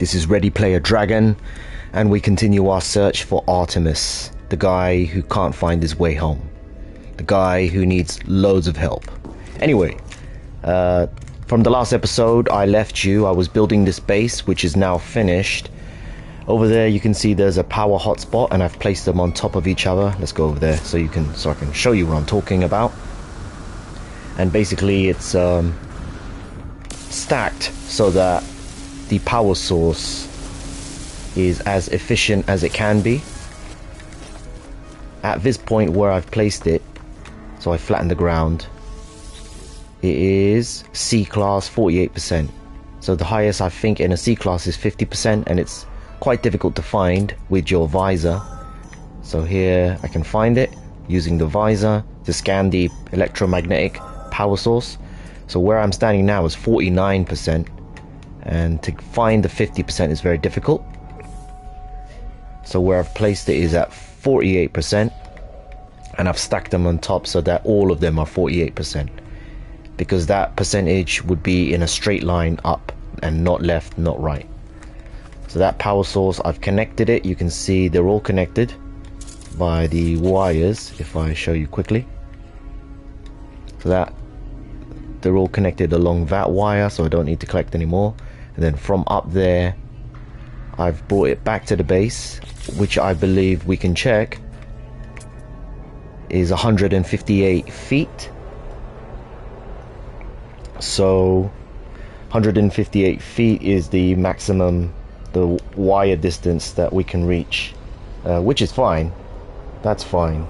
This is Ready Player Dragon, and we continue our search for Artemis, the guy who can't find his way home. The guy who needs loads of help. Anyway, from the last episode I left you, I was building this base, which is now finished. Over there you can see there's a power hotspot, and I've placed them on top of each other. Let's go over there so I can show you what I'm talking about. And basically it's stacked so that the power source is as efficient as it can be. At this point where I've placed it, so I flattened the ground, it is C class 48%. So the highest I think in a C class is 50%, and it's quite difficult to find with your visor. So here I can find it using the visor to scan the electromagnetic power source. So where I'm standing now is 49%, and to find the 50% is very difficult. So where I've placed it is at 48%, and I've stacked them on top so that all of them are 48%, because that percentage would be in a straight line up and not left, not right. So that power source, I've connected it. You can see they're all connected by the wires. If I show you quickly, so that they're all connected along that wire, so I don't need to collect anymore. And then from up there I've brought it back to the base, which I believe we can check is 158 feet. So 158 feet is the maximum, the wire distance that we can reach, which is fine. That's fine.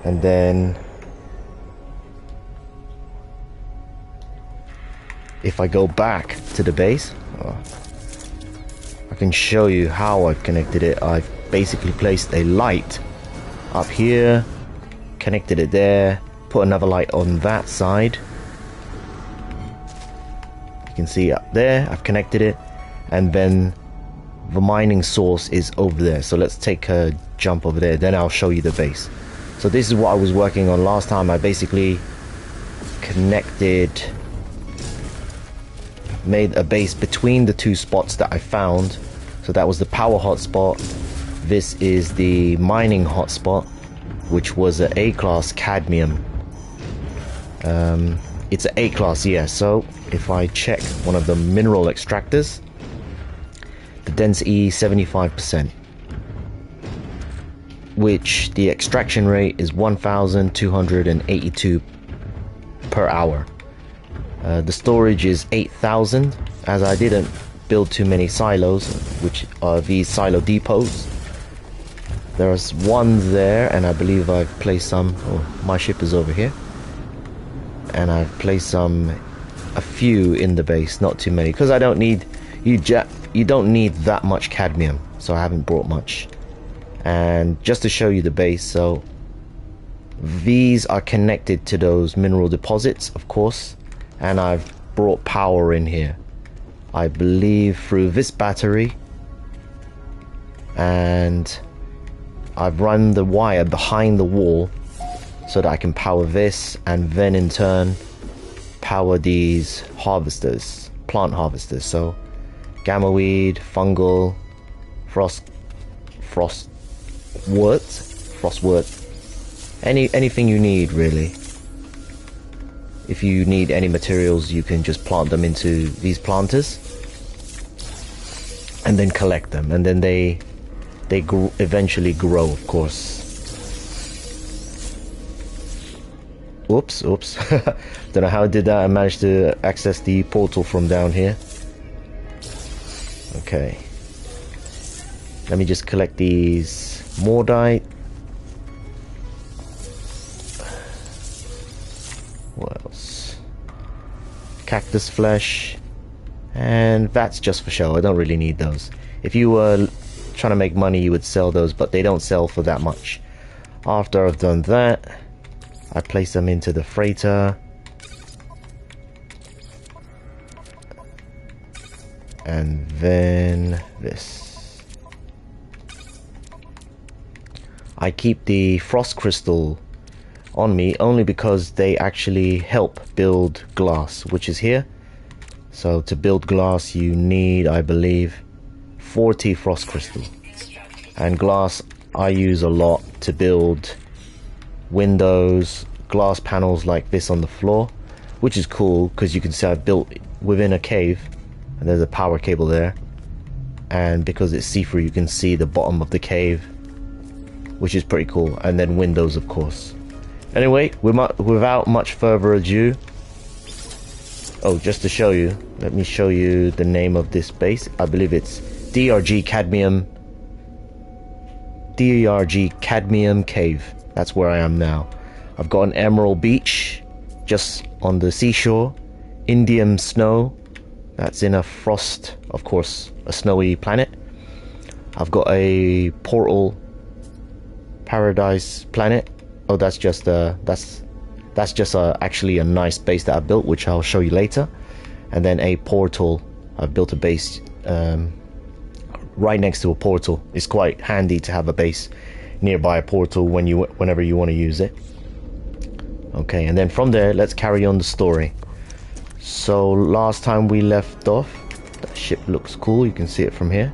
And then if I go back to the base, I can show you how I've connected it. I've basically placed a light up here, connected it there, put another light on that side. You can see up there I've connected it, and then the mining source is over there. So let's take a jump over there, then I'll show you the base. So this is what I was working on last time. I basically made a base between the two spots that I found. So that was the power hotspot. This is the mining hotspot, which was an A class cadmium. It's an A class, yeah. So if I check one of the mineral extractors, the density 75%, which the extraction rate is 1,282 per hour. The storage is 8,000, as I didn't build too many silos, which are these silo depots. There's one there, and I believe I've placed some. Oh, my ship is over here, and I've placed a few in the base, not too many, because I don't need you don't need that much cadmium, so I haven't brought much. And just to show you the base, so these are connected to those mineral deposits, of course. And I've brought power in here, I believe through this battery, and I've run the wire behind the wall so that I can power this, and then in turn power these harvesters, plant harvesters. So gammaweed, fungal, frostwort, anything you need really. If you need any materials, you can just plant them into these planters and then collect them, and then they eventually grow, of course. Oops. Don't know how I did that. I managed to access the portal from down here. Okay. Let me just collect these mordite. What else? Cactus flesh, and that's just for show. I don't really need those. If you were trying to make money, you would sell those, but they don't sell for that much. After I've done that, I place them into the freighter, and then this. I keep the frost crystal on me only because they actually help build glass, which is here. So to build glass you need, I believe, 40 frost crystal. And glass I use a lot to build windows, glass panels like this on the floor, which is cool because you can see I've built within a cave and there's a power cable there, and because it's see-through you can see the bottom of the cave, which is pretty cool. And then windows, of course. Anyway, without much further ado, oh, just to show you, let me show you the name of this base. I believe it's DRG Cadmium Cave. That's where I am now. I've got an emerald beach just on the seashore, Indian snow, that's in a frost, of course, a snowy planet. I've got a portal paradise planet. Oh, that's just actually a nice base that I built, which I'll show you later. And then a portal. I've built a base right next to a portal. It's quite handy to have a base nearby a portal whenever you want to use it. Okay, and then from there, let's carry on the story. So last time we left off, that ship looks cool. You can see it from here.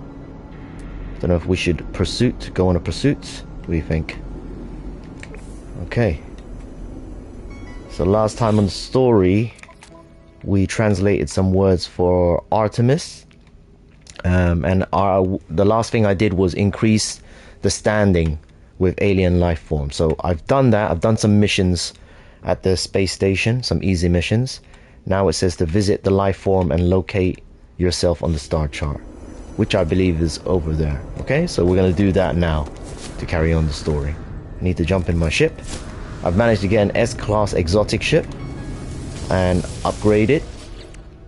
Don't know if we should go on a pursuit. What do you think? Okay. So last time on the story, we translated some words for Artemis. And the last thing I did was increase the standing with alien life form. So I've done that. I've done some missions at the space station, some easy missions. Now it says to visit the life form and locate yourself on the star chart, which I believe is over there. Okay, so we're going to do that now to carry on the story. I need to jump in my ship. I've managed to get an S-class exotic ship and upgrade it.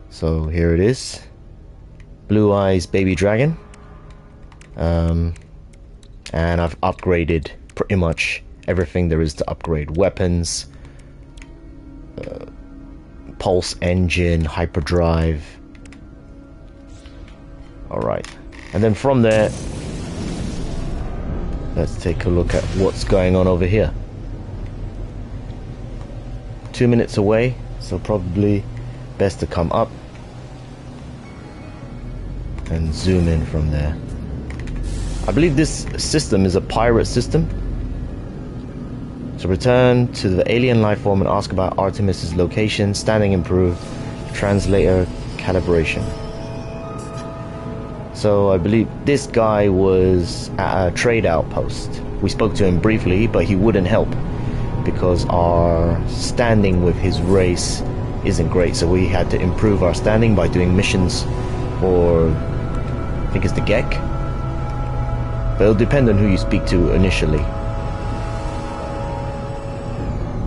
So here it is. Blue Eyes Baby Dragon. And I've upgraded pretty much everything there is to upgrade. Weapons, pulse engine, hyperdrive. Alright. And then from there, let's take a look at what's going on over here. 2 minutes away, so probably best to come up and zoom in from there. I believe this system is a pirate system. So return to the alien life form and ask about Artemis's location. Standing improved. Translator calibration. So I believe this guy was at a trade outpost. We spoke to him briefly, but he wouldn't help because our standing with his race isn't great. So we had to improve our standing by doing missions for, I think it's the Gek. But it'll depend on who you speak to initially.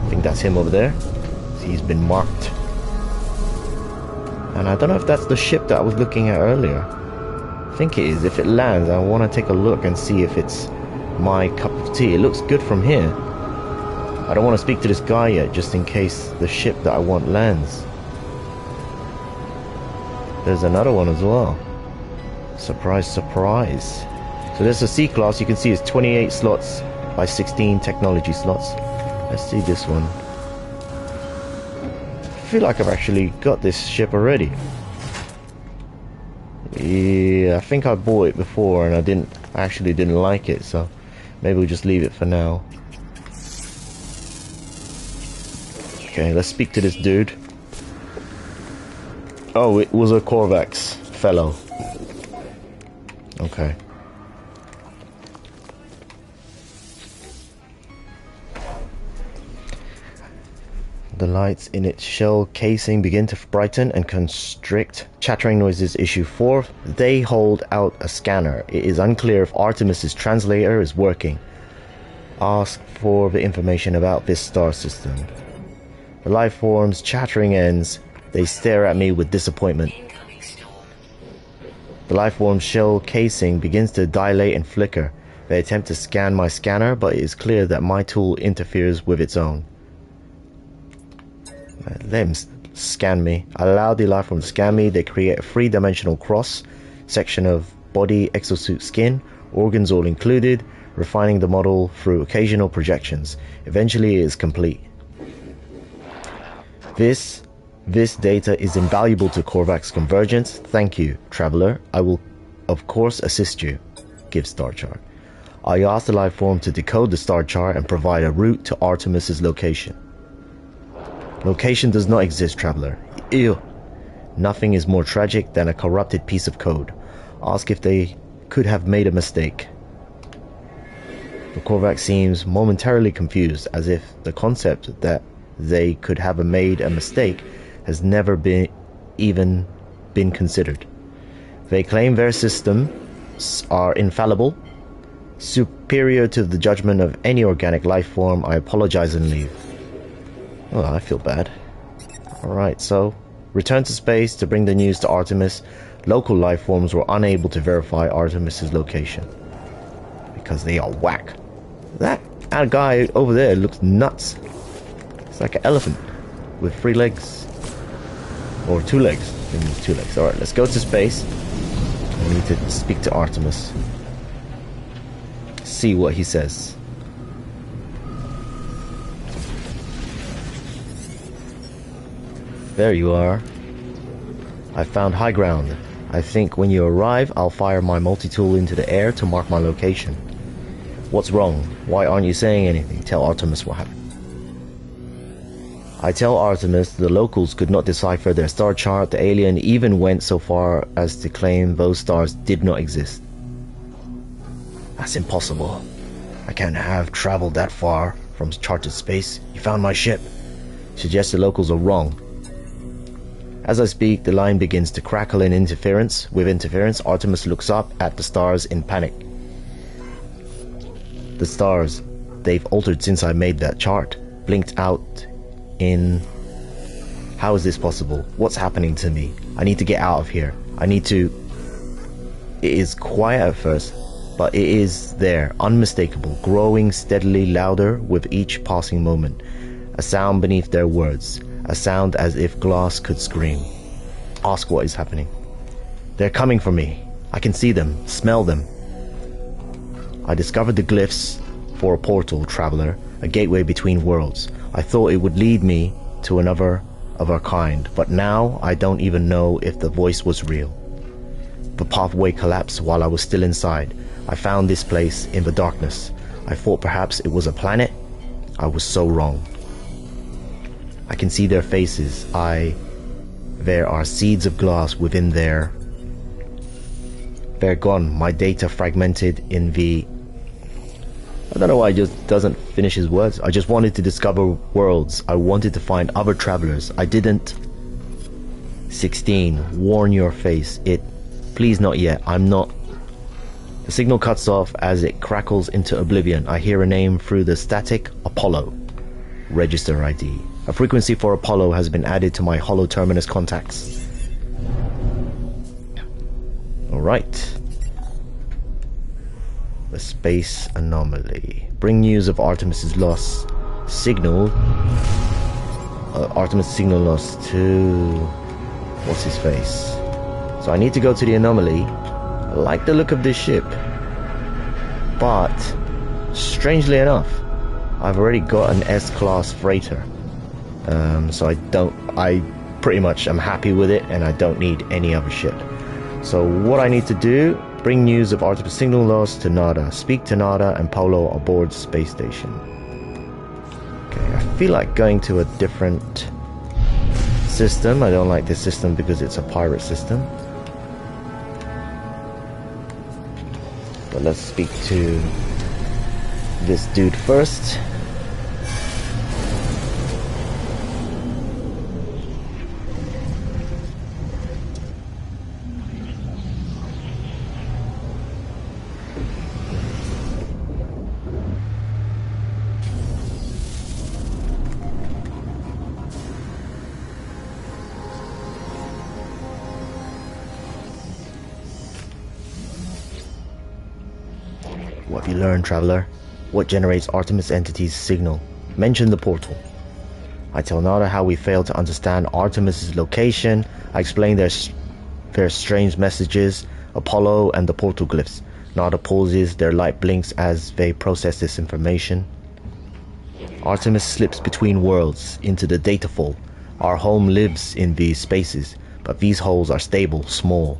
I think that's him over there. He's been marked. And I don't know if that's the ship that I was looking at earlier. I think it is. If it lands, I want to take a look and see if it's my cup of tea. It looks good from here. I don't want to speak to this guy yet, just in case the ship that I want lands. There's another one as well. Surprise, surprise. So there's a C-class. You can see it's 28 slots by 16 technology slots. Let's see this one. I feel like I've actually got this ship already. Yeah, I think I bought it before and I actually didn't like it, so maybe we'll just leave it for now. Okay, let's speak to this dude. Oh, it was a Korvax fellow. Okay. The lights in its shell casing begin to brighten and constrict. Chattering noises issue forth. They hold out a scanner. It is unclear if Artemis's translator is working. Ask for the information about this star system. The life form's chattering ends. They stare at me with disappointment. The life form's shell casing begins to dilate and flicker. They attempt to scan my scanner, but it is clear that my tool interferes with its own. Let them scan me. I allow the life form to scan me. They create a three-dimensional cross section of body, exosuit, skin, organs all included, refining the model through occasional projections. Eventually it is complete. This This data is invaluable to Korvac's convergence. Thank you, traveler. I will, of course, assist you. Give star chart. I asked the life form to decode the star chart and provide a route to Artemis's location. Location does not exist, traveler. Ew. Nothing is more tragic than a corrupted piece of code. Ask if they could have made a mistake. The Korvac seems momentarily confused, as if the concept that they could have made a mistake has never even been considered. They claim their systems are infallible, superior to the judgment of any organic life form. I apologize and leave. Oh, I feel bad. Alright, so return to space to bring the news to Artemis. Local life forms were unable to verify Artemis's location because they are whack. That guy over there looks nuts. It's like an elephant with 3 legs. Or 2 legs. Give me 2 legs. Alright, let's go to space. I need to speak to Artemis. See what he says. There you are. I found high ground. I think when you arrive, I'll fire my multi-tool into the air to mark my location. What's wrong? Why aren't you saying anything? Tell Artemis what happened. I tell Artemis the locals could not decipher their star chart. The alien even went so far as to claim those stars did not exist. That's impossible. I can't have traveled that far from charted space. You found my ship. Suggests the locals are wrong. As I speak, the line begins to crackle in interference. With interference, Artemis looks up at the stars in panic. The stars, they've altered since I made that chart. Blinked out in... How is this possible? What's happening to me? I need to get out of here. I need to... It is quiet at first, but it is there, unmistakable, growing steadily louder with each passing moment. A sound beneath their words. A sound as if glass could scream. Ask what is happening. They're coming for me. I can see them, smell them. I discovered the glyphs for a portal, traveler, a gateway between worlds. I thought it would lead me to another of our kind, but now I don't even know if the voice was real. The pathway collapsed while I was still inside. I found this place in the darkness. I thought perhaps it was a planet. I was so wrong. I can see their faces. There are seeds of glass within there. They're gone. My data fragmented in the... I don't know why he just doesn't finish his words. I just wanted to discover worlds. I wanted to find other travelers. I didn't. 16. Warn your face. Please not yet. I'm not. The signal cuts off as it crackles into oblivion. I hear a name through the static. Apollo. Register ID. A frequency for Apollo has been added to my Holo Terminus contacts. Alright. The space anomaly. Bring news of Artemis's loss. Signal. Artemis signal loss to... What's his face? So I need to go to the anomaly. I like the look of this ship. But, strangely enough, I've already got an S-class freighter. So I pretty much am happy with it and I don't need any other ship. So what I need to do, bring news of Artemis signal loss to Nada. Speak to Nada and Polo aboard space station. Okay, I feel like going to a different system. I don't like this system because it's a pirate system. But let's speak to this dude first. What have you learned, traveler? What generates Artemis entity's signal? Mention the portal. I tell Nada how we failed to understand Artemis's location. I explain their strange messages, Apollo and the portal glyphs. Nada pauses, their light blinks as they process this information. Artemis slips between worlds into the data fall. Our home lives in these spaces, but these holes are stable, small.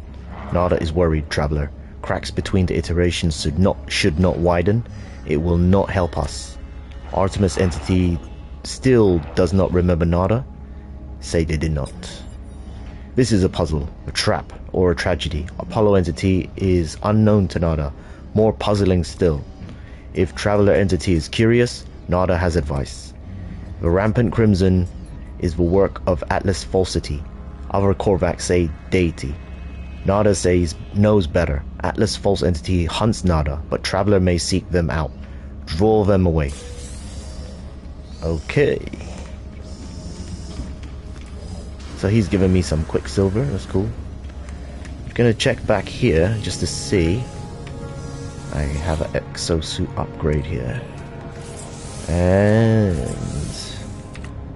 Nada is worried, traveler. Cracks between the iterations should not widen. It will not help us. Artemis entity still does not remember Nada. Say they did not. This is a puzzle, a trap, or a tragedy. Apollo entity is unknown to Nada. More puzzling still. If traveler entity is curious, Nada has advice. The rampant crimson is the work of Atlas falsity. Other Korvax say deity. Nada says knows better. Atlas false entity hunts Nada, but traveler may seek them out. Draw them away. Okay. So he's giving me some quicksilver. That's cool. I'm gonna check back here just to see. I have an exosuit upgrade here. And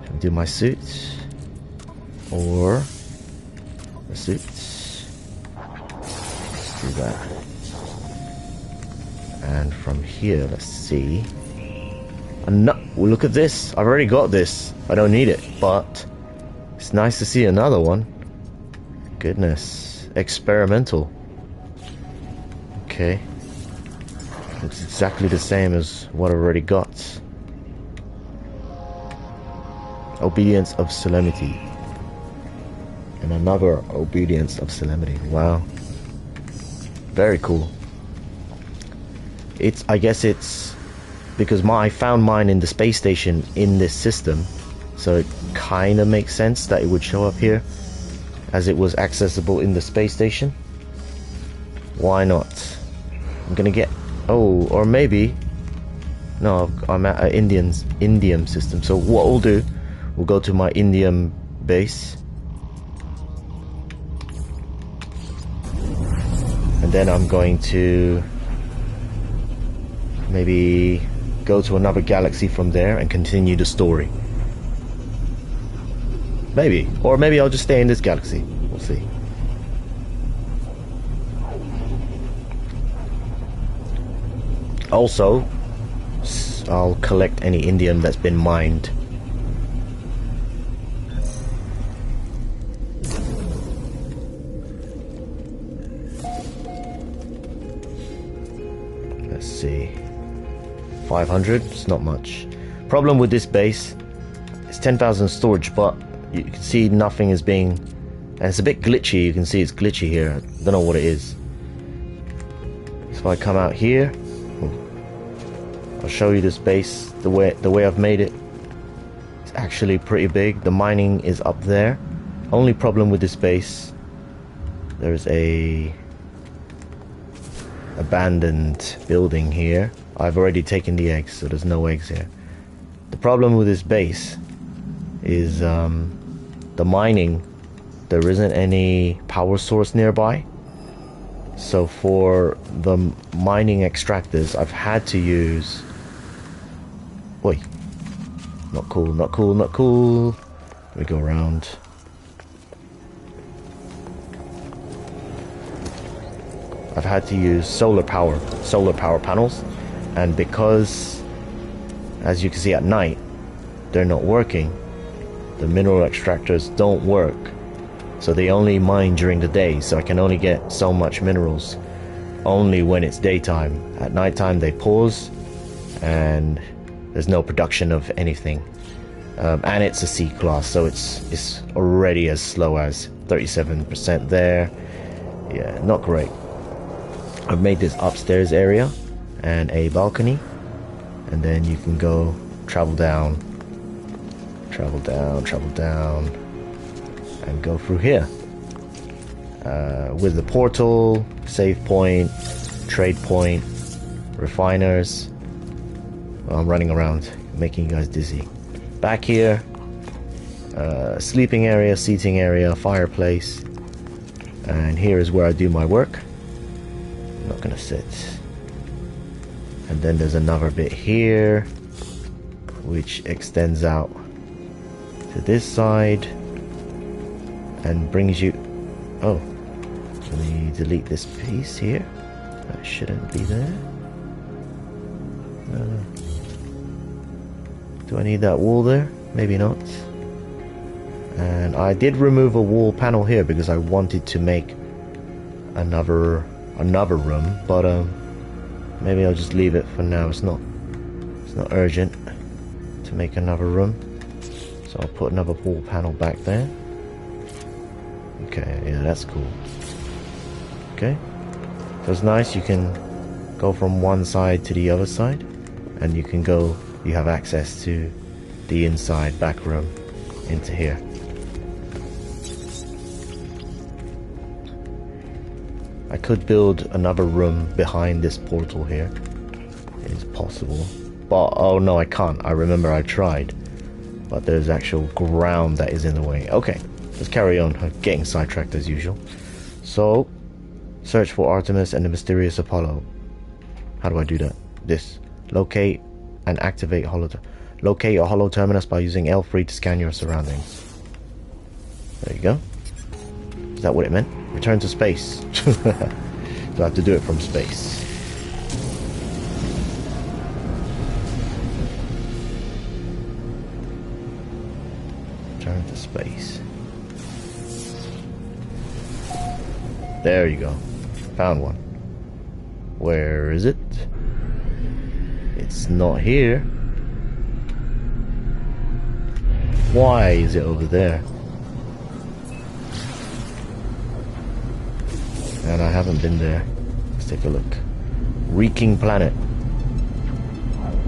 should I do my suit or the suit? Let's do that. And from here, let's see. No, look at this. I've already got this. I don't need it, but it's nice to see another one. Goodness, experimental. Okay. Looks exactly the same as what I've already got. Obedience of Solemnity. And another Obedience of Solemnity. Wow. Very cool. I guess it's because I found mine in the space station in this system, so it kind of makes sense that it would show up here as it was accessible in the space station. Why not? I'm gonna get... Oh, or maybe... No, I'm at an Indium system. So what we'll do, we'll go to my Indium base. And then I'm going to... maybe go to another galaxy from there and continue the story. Maybe. Or maybe I'll just stay in this galaxy. We'll see. Also, I'll collect any indium that's been mined. Let's see. 500, it's not much. Problem with this base, it's 10,000 storage, but you can see nothing is being... And it's a bit glitchy, you can see it's glitchy here. I don't know what it is. So if I come out here, I'll show you this base, the way I've made it. It's actually pretty big. The mining is up there. Only problem with this base, there's a abandoned building here. I've already taken the eggs, so there's no eggs here. The problem with this base is the mining. There isn't any power source nearby. So for the mining extractors, I've had to use... Wait. Not cool, not cool, not cool. We go around. I've had to use solar power panels. And because, as you can see at night, they're not working, the mineral extractors don't work. So they only mine during the day, so I can only get so much minerals only when it's daytime. At nighttime they pause and there's no production of anything. And it's a C class, so it's already as slow as 37% there. Yeah, not great. I've made this upstairs area and a balcony, and then you can go travel down, and go through here with the portal, save point, trade point, refiners. Well, I'm running around making you guys dizzy. Back here, sleeping area, seating area, fireplace, and here is where I do my work. I'm not gonna sit. And then there's another bit here which extends out to this side and brings you... Oh, let me delete this piece here. That shouldn't be there. Do I need that wall there? Maybe not. And I did remove a wall panel here because I wanted to make another room, but maybe I'll just leave it for now. It's not urgent to make another room, so I'll put another wall panel back there. Okay, yeah, that's cool. Okay, so it's nice. You can go from one side to the other side, and you have access to the inside back room into here. I could build another room behind this portal here. It is possible. But, oh no, I can't. I remember I tried. But there's actual ground that is in the way. Okay, let's carry on. I'm getting sidetracked as usual. So, search for Artemis and the mysterious Apollo. How do I do that? This. Locate and activate locate a hollow terminus by using L3 to scan your surroundings. There you go. Is that what it meant? Return to space. Do I have to do it from space? Return to space. There you go. Found one. Where is it? It's not here. Why is it over there? And I haven't been there. Let's take a look. Reeking planet.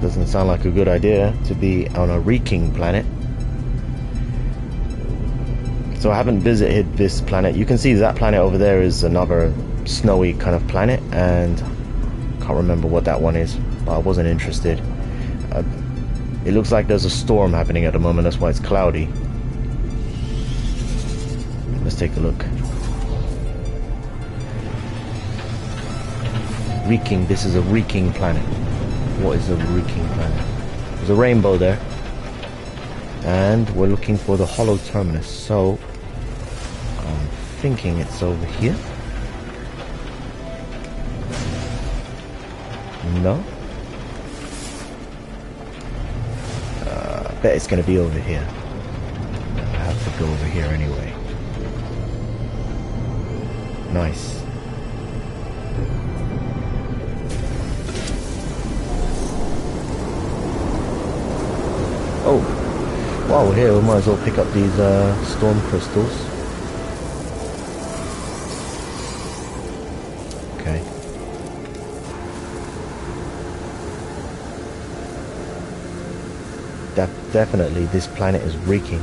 Doesn't sound like a good idea to be on a reeking planet. So I haven't visited this planet. You can see that planet over there is another snowy kind of planet, and I can't remember what that one is, but I wasn't interested. It looks like there's a storm happening at the moment, that's why it's cloudy. Let's take a look. Reeking, this is a reeking planet. What is a reeking planet? There's a rainbow there. And we're looking for the hollow terminus, so I'm thinking it's over here. No? I bet it's gonna be over here. I have to go over here anyway. Nice. Oh, while we're here, we might as well pick up these storm crystals. Okay. Definitely, this planet is reeking.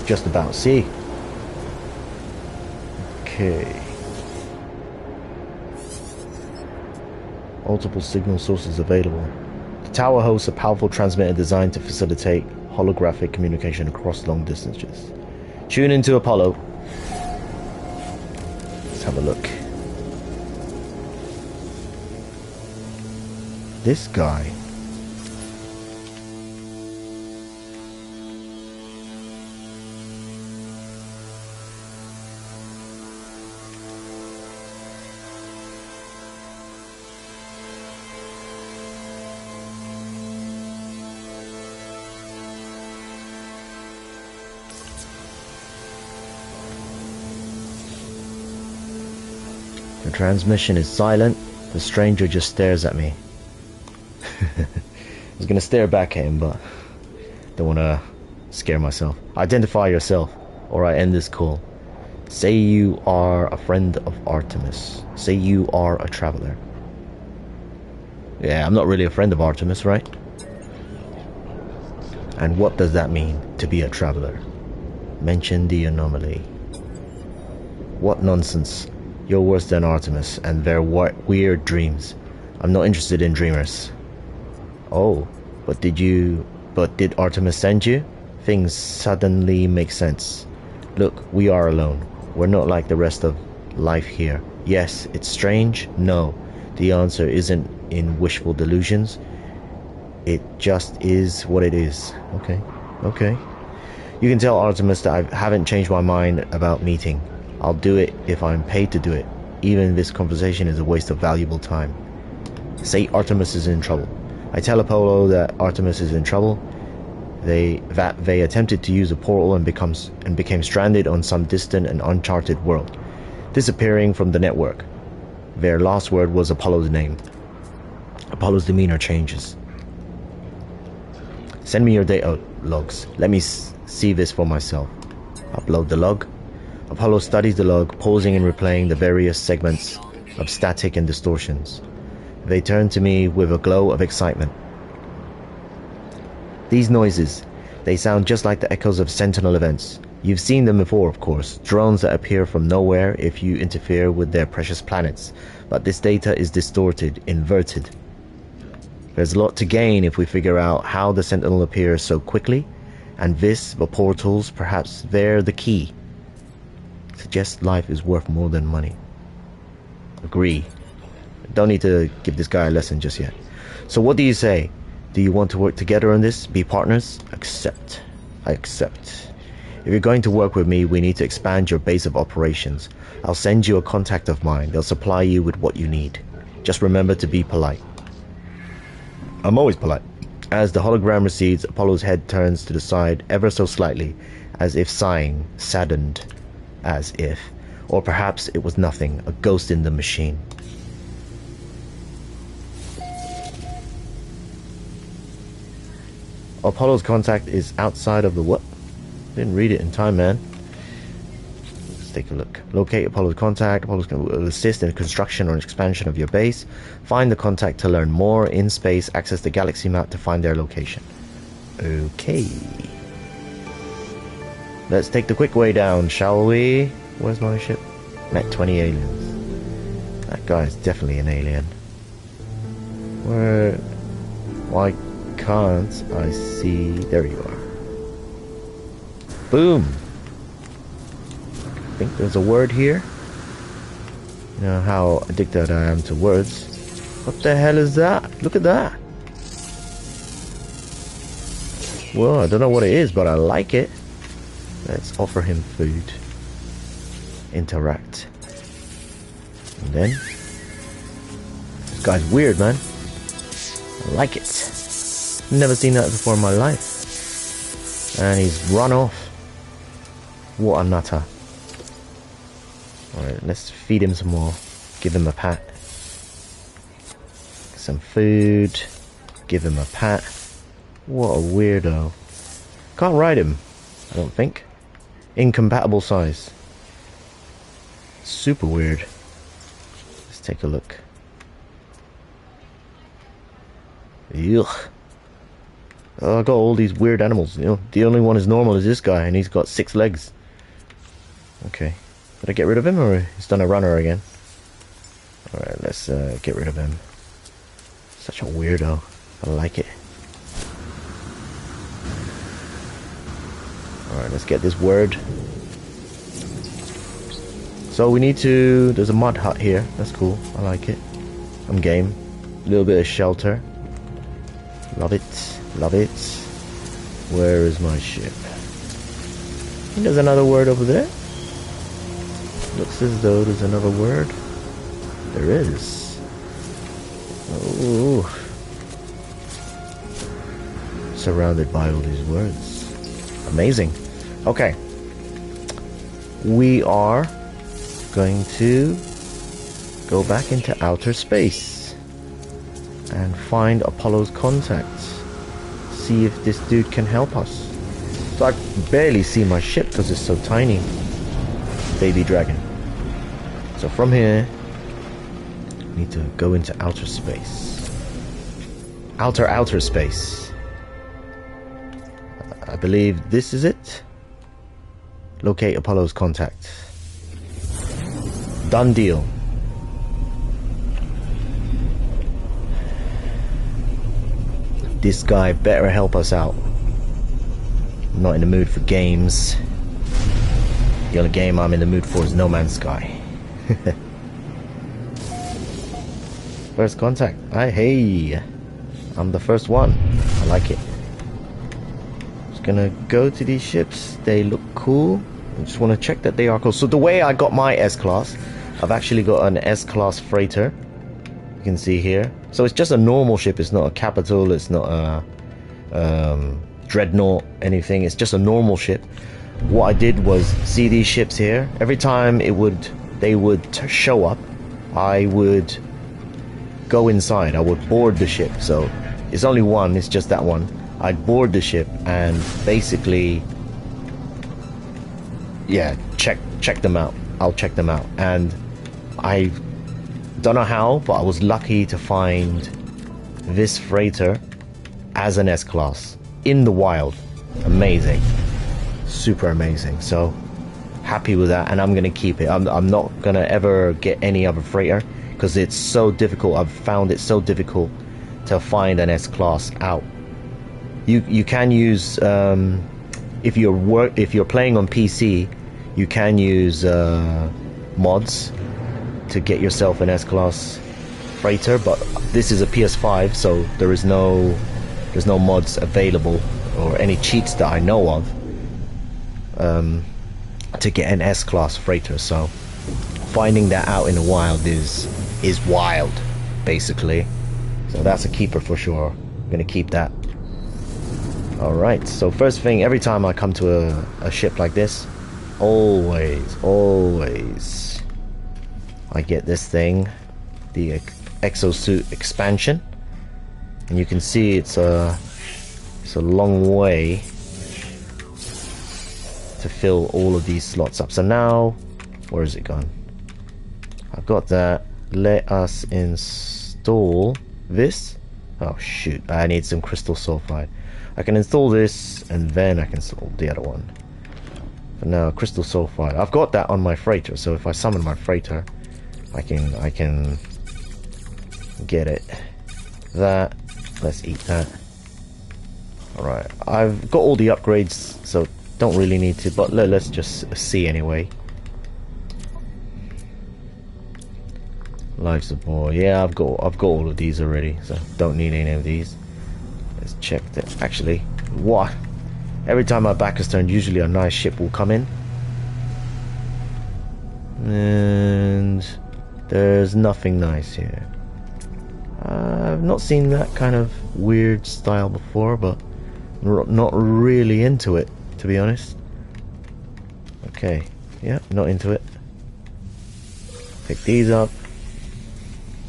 Just about see. Okay. Multiple signal sources available. The tower hosts a powerful transmitter designed to facilitate holographic communication across long distances. Tune into Apollo. Let's have a look. This guy. The transmission is silent. The stranger just stares at me. I was gonna stare back at him, but don't wanna scare myself. Identify yourself, or I end this call. Say you are a friend of Artemis. Say you are a traveler. Yeah, I'm not really a friend of Artemis, right? And what does that mean, to be a traveler? Mention the anomaly. What nonsense. You're worse than Artemis and their weird dreams. I'm not interested in dreamers. Oh, but did Artemis send you? Things suddenly make sense. Look, we are alone. We're not like the rest of life here. Yes, it's strange. No, the answer isn't in wishful delusions. It just is what it is. Okay. You can tell Artemis that I haven't changed my mind about meeting. I'll do it if I'm paid to do it. Even this conversation is a waste of valuable time. Say Artemis is in trouble. I tell Apollo that Artemis is in trouble. that they attempted to use a portal and became stranded on some distant and uncharted world, disappearing from the network. Their last word was Apollo's name. Apollo's demeanor changes. Send me your data logs. Let me see this for myself. Upload the log. Apollo studies the log, pausing and replaying the various segments of static and distortions. They turn to me with a glow of excitement. These noises, they sound just like the echoes of Sentinel events. You've seen them before, of course, drones that appear from nowhere if you interfere with their precious planets. But this data is distorted, inverted. There's a lot to gain if we figure out how the Sentinel appears so quickly, and this, the portals, perhaps they're the key. Suggest life is worth more than money. Agree. Don't need to give this guy a lesson just yet. So what do you say? Do you want to work together on this? Be partners? Accept. I accept. If you're going to work with me, we need to expand your base of operations. I'll send you a contact of mine. They'll supply you with what you need. Just remember to be polite. I'm always polite. As the hologram recedes, Apollo's head turns to the side ever so slightly, as if sighing, saddened, as if. Or perhaps it was nothing, a ghost in the machine. Apollo's contact is outside of the what? Didn't read it in time, man. Let's take a look. Locate Apollo's contact. Apollo's will assist in the construction or expansion of your base. Find the contact to learn more. In space, access the galaxy map to find their location. Okay. Let's take the quick way down, shall we? Where's my ship? Met 20 aliens. That guy is definitely an alien. Where? Why can't I see? There you are. Boom. I think there's a word here. You know how addicted I am to words. What the hell is that? Look at that. Well, I don't know what it is, but I like it. Let's offer him food. Interact. And then this guy's weird, man. I like it. Never seen that before in my life. And he's run off. What a nutter. Alright, let's feed him some more. Give him a pat. Some food. Give him a pat. What a weirdo. Can't ride him, I don't think. Incompatible size. Super weird. Let's take a look. Yuck. Oh, I got all these weird animals. You know, the only one is normal is this guy, and he's got 6 legs. Okay. Did I get rid of him, or he's done a runner again? Alright, let's get rid of him. Such a weirdo. I like it. Alright, let's get this word. So we need to... There's a mud hut here. That's cool. I like it. I'm game. A little bit of shelter. Love it. Love it. Where is my ship? I think there's another word over there. Looks as though there's another word. There is. Oh. Surrounded by all these words. Amazing. Okay. We are going to go back into outer space and find Apollo's contacts. See if this dude can help us. So I barely see my ship because it's so tiny. Baby dragon. So from here, we need to go into outer space. Outer space. I believe this is it. Locate Apollo's contact. Done deal. This guy better help us out. I'm not in the mood for games. The only game I'm in the mood for is No Man's Sky. First contact. Hey, I'm the first one. I like it. Just gonna go to these ships. They look cool. I just want to check that they are cool. So the way I got my S-Class, I've actually got an S-Class freighter. You can see here. So it's just a normal ship. It's not a capital. It's not a dreadnought, anything. It's just a normal ship. What I did was see these ships here. Every time they would show up, I would go inside. I would board the ship. So it's only one. It's just that one. I'd board the ship and basically, yeah, check them out. I'll check them out. And I don't know how, but I was lucky to find this freighter as an S-Class in the wild. Amazing. Super amazing. So happy with that, and I'm gonna keep it. I'm not gonna ever get any other freighter because it's so difficult. I've found it so difficult to find an S-Class out. You can use if you're playing on PC, you can use mods to get yourself an S-Class freighter, but this is a PS5, so there's no mods available or any cheats that I know of to get an S-Class freighter. So finding that out in the wild is wild, basically. So that's a keeper for sure. I'm gonna keep that. Alright, so first thing, every time I come to a ship like this, always I get this thing, the exosuit expansion, and you can see it's a long way to fill all of these slots up. So now, where is it gone? I've got that. Let us install this. Oh shoot, I need some crystal sulfide. I can install this and then I can install the other one. But now, crystal sulfide. I've got that on my freighter, so if I summon my freighter, I can get it. That, let's eat that. Alright, I've got all the upgrades, so don't really need to, but let's just see anyway. Life support, yeah, I've got all of these already, so don't need any of these. Let's check that. Actually, what? Every time my back is turned, usually a nice ship will come in. And there's nothing nice here. I've not seen that kind of weird style before, but not really into it, to be honest. Okay, yeah, not into it. Pick these up.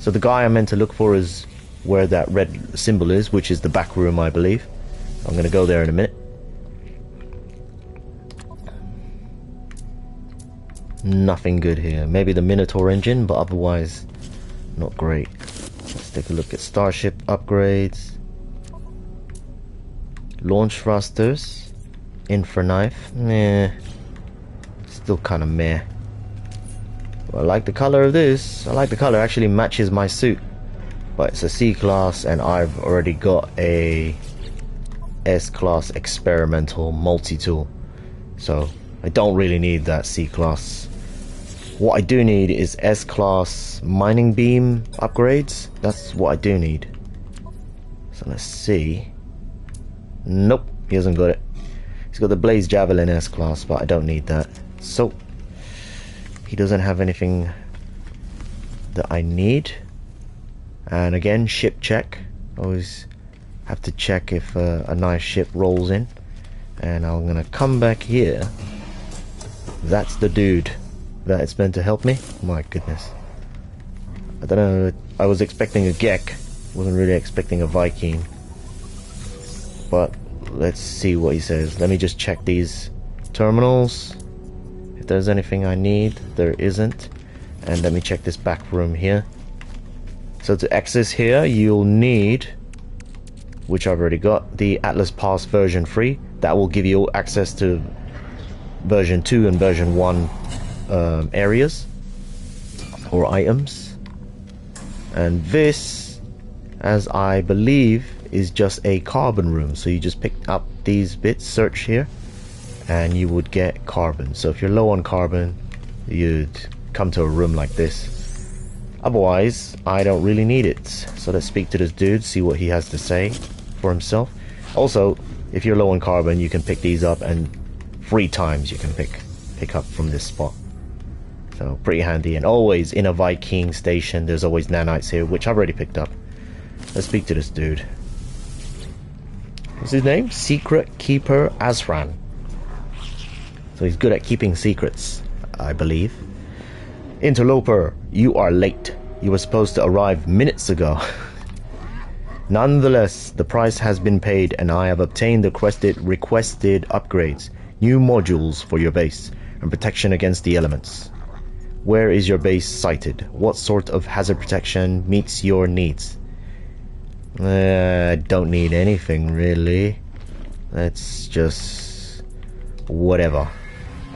So the guy I meant to look for is where that red symbol is, which is the back room, I believe. I'm gonna go there in a minute. Nothing good here. Maybe the Minotaur engine, but otherwise not great. Let's take a look at starship upgrades. Launch thrusters. Infraknife. Meh. Still kind of meh. Well, I like the color of this. I like the color. Actually matches my suit. But it's a C-Class and I've already got a S-Class experimental multi-tool. So I don't really need that C-Class. What I do need is S-Class mining beam upgrades. That's what I do need. So let's see. Nope, he hasn't got it. He's got the Blaze Javelin S-Class, but I don't need that. So he doesn't have anything that I need. And again, ship check. Always have to check if a nice ship rolls in. And I'm gonna come back here. That's the dude that it's meant to help me. My goodness. I don't know. I was expecting a Gek. Wasn't really expecting a Viking. But let's see what he says. Let me just check these terminals. If there's anything I need, there isn't. And let me check this back room here. So to access here, you'll need, which I've already got, the Atlas Pass version 3. That will give you access to version 2 and version 1 areas or items. And this, as I believe, is just a carbon room. So you just pick up these bits, search here, and you would get carbon. So if you're low on carbon, you'd come to a room like this. Otherwise, I don't really need it. So let's speak to this dude, see what he has to say for himself. Also, if you're low on carbon, you can pick these up, and 3 times you can pick up from this spot. So pretty handy. And always in a Viking station, there's always nanites here, which I've already picked up. Let's speak to this dude. What's his name? Secret Keeper Azran. So he's good at keeping secrets, I believe. Interloper, you are late. You were supposed to arrive minutes ago. Nonetheless, the price has been paid and I have obtained the requested upgrades, new modules for your base, and protection against the elements. Where is your base sited? What sort of hazard protection meets your needs? I don't need anything really. Let's just... whatever.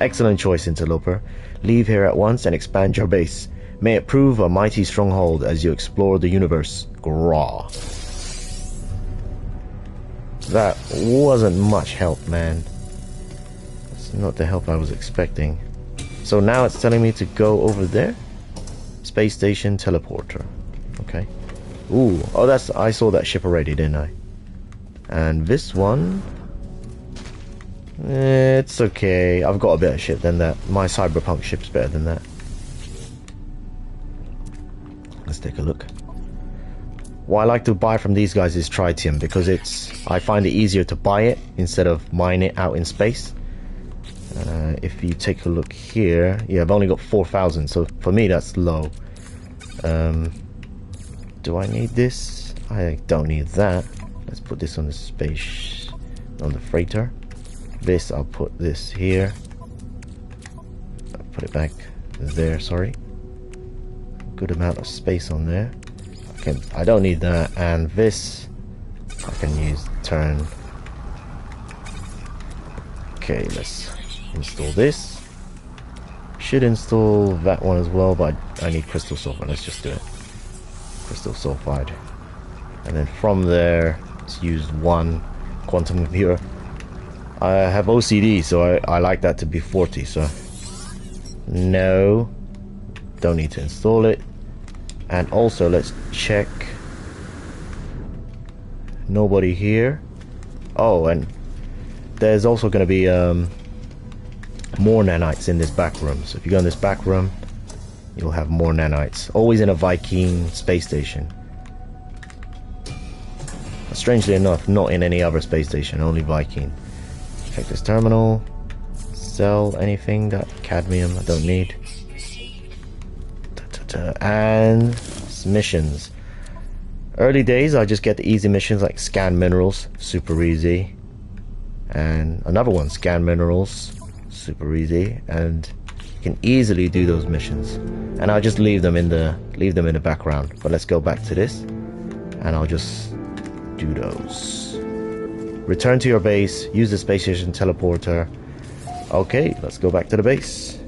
Excellent choice, Interloper. Leave here at once and expand your base. May it prove a mighty stronghold as you explore the universe. Grah. That wasn't much help, man. That's not the help I was expecting. So now it's telling me to go over there. Space station teleporter. Okay. Ooh, oh, that's, I saw that ship already, didn't I? And this one, it's okay. I've got a better ship than that. My cyberpunk ship's better than that. Let's take a look. What I like to buy from these guys is tritium because I find it easier to buy it instead of mine it out in space. If you take a look here, yeah, I've only got 4,000, so for me that's low. Do I need this? I don't need that. Let's put this on the freighter. This, I'll put this here. I'll put it back there, sorry. Good amount of space on there. I don't need that, and this I can use turn. Okay, let's install this. Should install that one as well, but I need crystal sulfide. Let's just do it. Crystal sulfide. And then from there, let's use one quantum computer. I have OCD, so I like that to be 40, so no, don't need to install it. And also let's check. Nobody here. Oh, and there's also going to be more nanites in this back room. So if you go in this back room, you'll have more nanites. Always in a Viking space station. Strangely enough, not in any other space station, only Viking. Check this terminal. Sell anything. That cadmium I don't need. And missions. Early days I just get the easy missions like scan minerals, super easy. And another one, scan minerals, super easy. And you can easily do those missions. And I'll just leave them in the background. But let's go back to this, and I'll just do those. Return to your base, use the space station teleporter. Okay, let's go back to the base.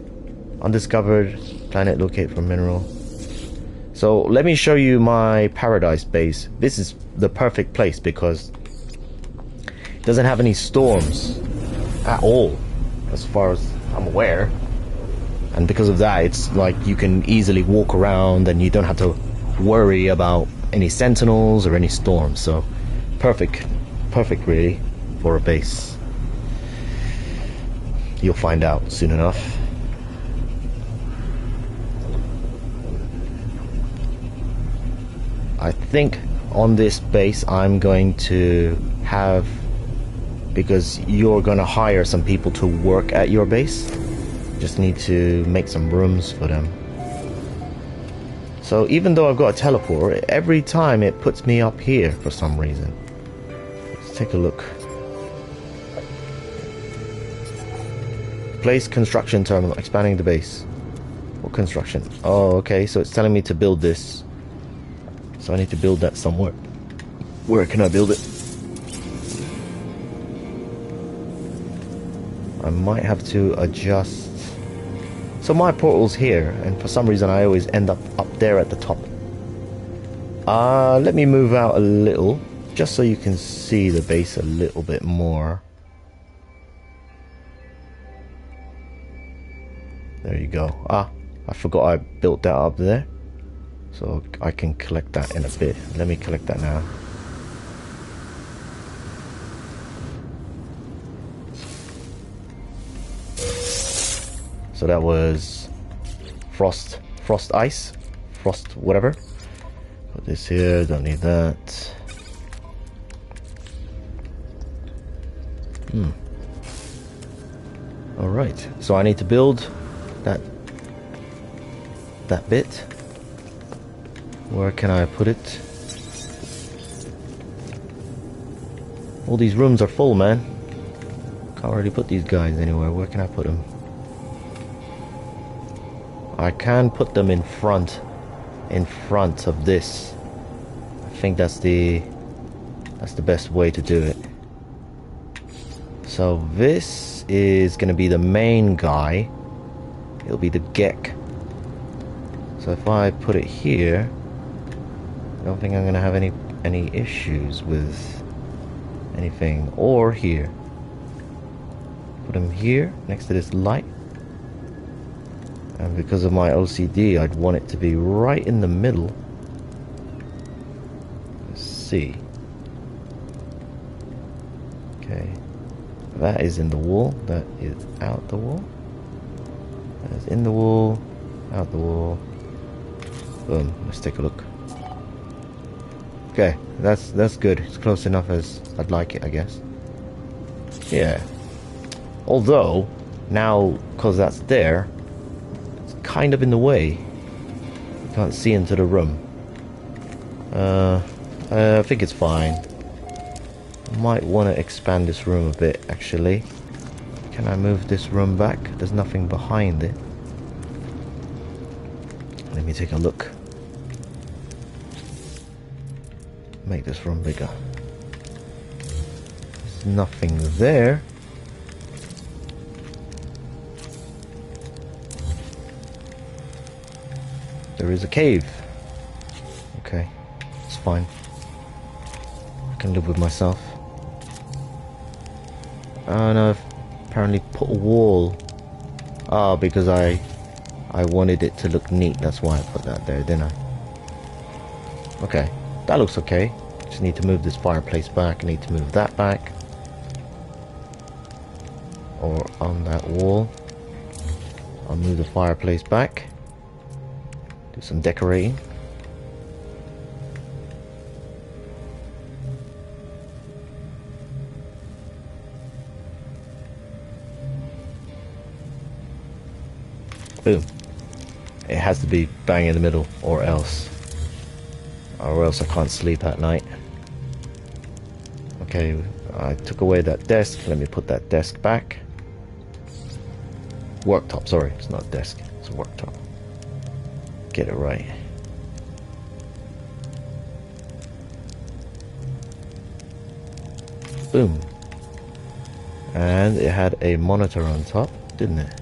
Undiscovered planet, locate for mineral. So let me show you my paradise base. This is the perfect place because it doesn't have any storms at all, as far as I'm aware. And because of that, it's like you can easily walk around and you don't have to worry about any sentinels or any storms. So perfect really for a base. You'll find out soon enough. I think on this base I'm going to have, because you're going to hire some people to work at your base, just need to make some rooms for them. So even though I've got a teleport, every time it puts me up here for some reason. Let's take a look. Place construction terminal, expanding the base. What construction? Oh, okay, so it's telling me to build this. So I need to build that somewhere. Where can I build it? I might have to adjust. So my portal's here, and for some reason I always end up there at the top. Let me move out a little, just so you can see the base a little bit more. There you go. I forgot I built that up there. So I can collect that in a bit. Let me collect that now. So that was frost ice, frost whatever. Put this here, don't need that. Alright, so I need to build that bit. Where can I put it? All these rooms are full, man. Can't really put these guys anywhere. Where can I put them? I can put them in front of this. I think that's the best way to do it. So this is gonna be the main guy. It'll be the Gek. So if I put it here, I don't think I'm gonna have any issues with anything. Or here. Put him here next to this light. And because of my OCD, I'd want it to be right in the middle. Let's see. Okay. That is in the wall. That is out the wall. That is in the wall. Out the wall. Boom. Let's take a look. Okay. That's good. It's close enough as I'd like it, I guess. Yeah. Although, now, because that's there, it's kind of in the way. You can't see into the room. I think it's fine. I might want to expand this room a bit, actually. Can I move this room back? There's nothing behind it. Let me take a look. Make this room bigger. There's nothing there. There is a cave. Okay, it's fine. I can live with myself. And I've apparently put a wall. Ah, because I wanted it to look neat. That's why I put that there, didn't I? Okay, that looks okay. Just need to move this fireplace back. I need to move that back. Or on that wall. I'll move the fireplace back. Do some decorating. Boom. It has to be bang in the middle, or else I can't sleep at night. Okay, I took away that desk. Let me put that desk back. Worktop, sorry, it's not a desk, it's a worktop. Get it right. Boom. And it had a monitor on top, didn't it?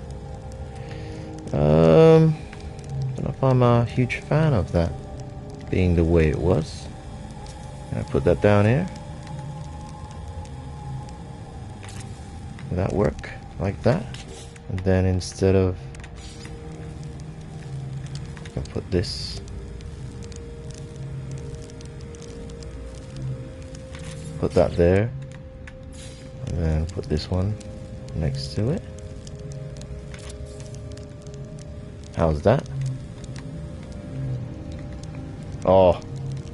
Don't know if I'm a huge fan of that being the way it was. Can I put that down here? Will that work? Like that? And then instead of... I can put this... Put that there. And then put this one next to it. How's that? Oh,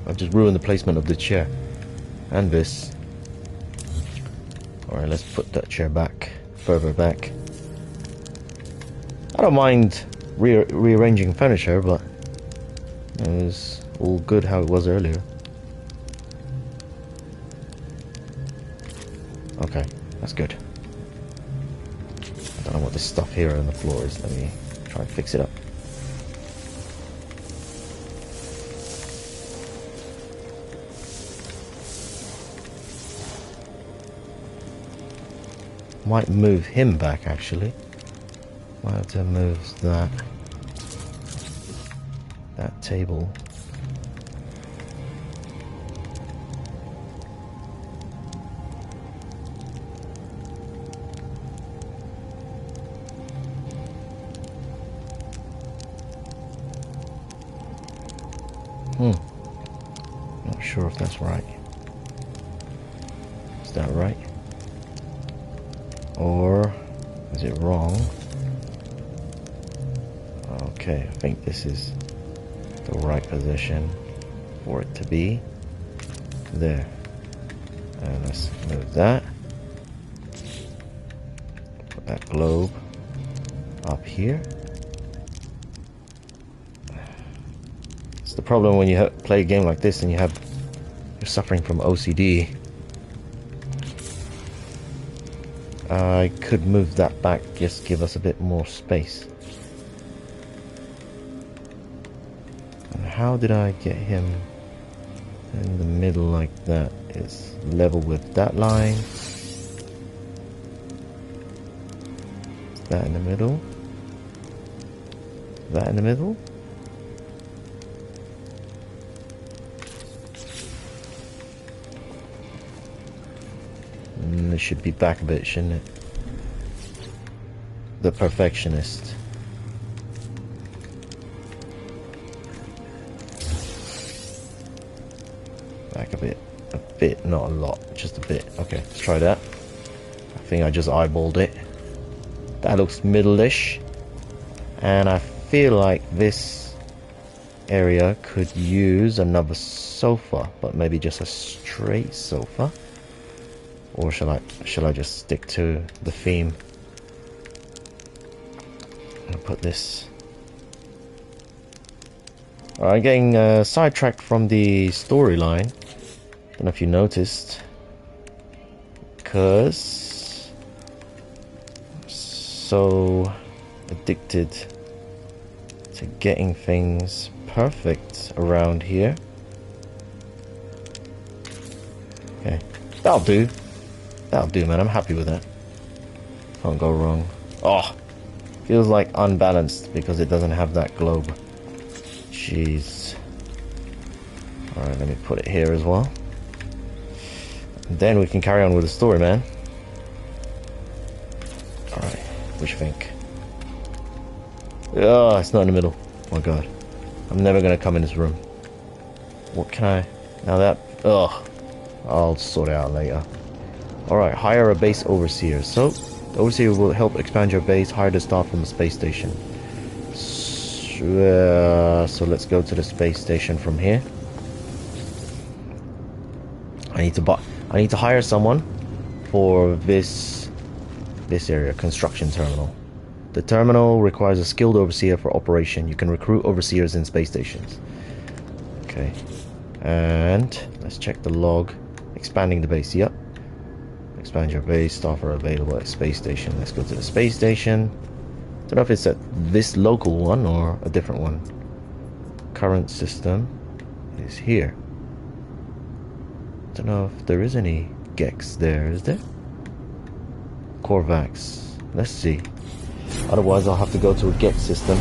I've just ruined the placement of the chair. And this. Alright, let's put that chair back. Further back. I don't mind rearranging furniture, but it was all good how it was earlier. Okay, that's good. I don't know what this stuff here on the floor is. Let me try and fix it up. Might move him back actually. Might have to move that table. Not sure if that's right. Is that right? Or is it wrong? Okay, I think this is the right position for it to be. There. And let's move that. that globe up here. It's the problem when you play a game like this and you're suffering from OCD. I could move that back, just give us a bit more space. And how did I get him in the middle like that? It's level with that line. Is that in the middle? That in the middle? It should be back a bit, shouldn't it? The perfectionist. Back a bit, not a lot, just a bit. Okay, let's try that. I think I just eyeballed it. That looks middle-ish. And I feel like this area could use another sofa, but maybe just a straight sofa. Or shall I just stick to the theme? I'll put this. Alright, getting sidetracked from the storyline. Don't know if you noticed. Because I'm so addicted to getting things perfect around here. Okay, that'll do. That'll do, man. I'm happy with that. Can't go wrong. Oh, feels like unbalanced because it doesn't have that globe. Jeez. Alright, let me put it here as well. And then we can carry on with the story, man. Alright, what you think? Oh, it's not in the middle. Oh my god. I'm never gonna come in this room. What can I... Now that... Ugh. I'll sort it out later. Alright, hire a base overseer. So, the overseer will help expand your base, hire the staff from the space station. So let's go to the space station from here. I need to hire someone for this area, construction terminal. The terminal requires a skilled overseer for operation. You can recruit overseers in space stations. Okay. And let's check the log. Expanding the base, yep. Expand your base, staff are available at space station. Let's go to the space station. Don't know if it's at this local one or a different one. Current system is here. Don't know if there is any Gex there, is there? Corvax. Let's see. Otherwise I'll have to go to a Gex system.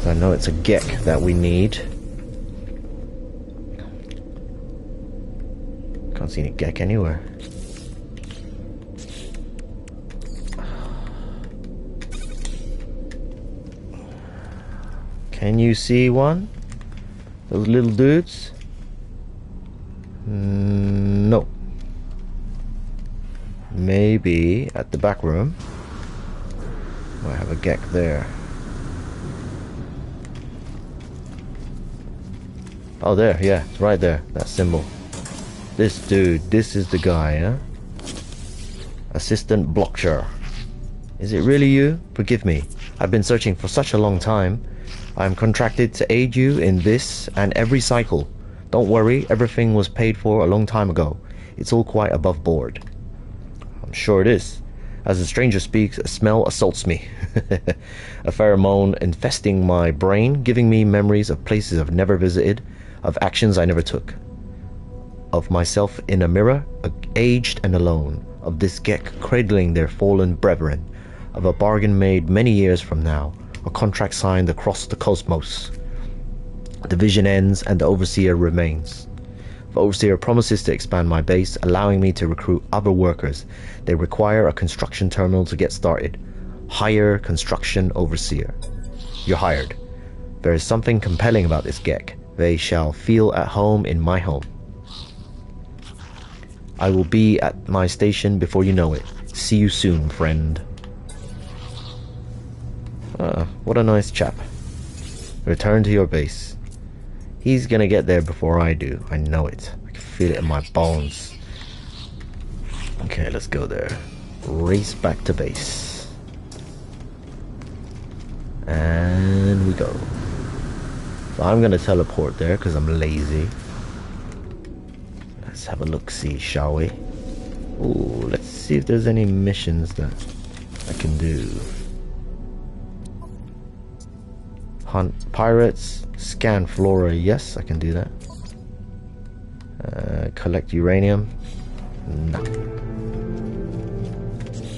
I know it's a Gek that we need. Can't see any Gek anywhere. Can you see one? Those little dudes? No. Maybe at the back room. I have a Gek there. Oh, there, yeah, it's right there, that symbol. This dude, this is the guy, huh? Assistant Blockcher. Is it really you? Forgive me. I've been searching for such a long time. I am contracted to aid you in this and every cycle. Don't worry, everything was paid for a long time ago. It's all quite above board. I'm sure it is. As the stranger speaks, a smell assaults me. A pheromone infesting my brain, giving me memories of places I've never visited, of actions I never took. Of myself in a mirror, aged and alone. Of this Gek cradling their fallen brethren. Of a bargain made many years from now. A contract signed across the cosmos. The vision ends and the overseer remains. The overseer promises to expand my base, allowing me to recruit other workers. They require a construction terminal to get started. Hire construction overseer. You're hired. There is something compelling about this Gek. They shall feel at home in my home. I will be at my station before you know it. See you soon, friend. What a nice chap. Return to your base. He's gonna get there before I do. I know it. I can feel it in my bones. Okay, let's go there. Race back to base. And we go. So I'm gonna teleport there because I'm lazy. Let's have a look-see, shall we? Ooh, let's see if there's any missions that I can do. Hunt pirates, scan flora, yes, I can do that. Collect uranium, no.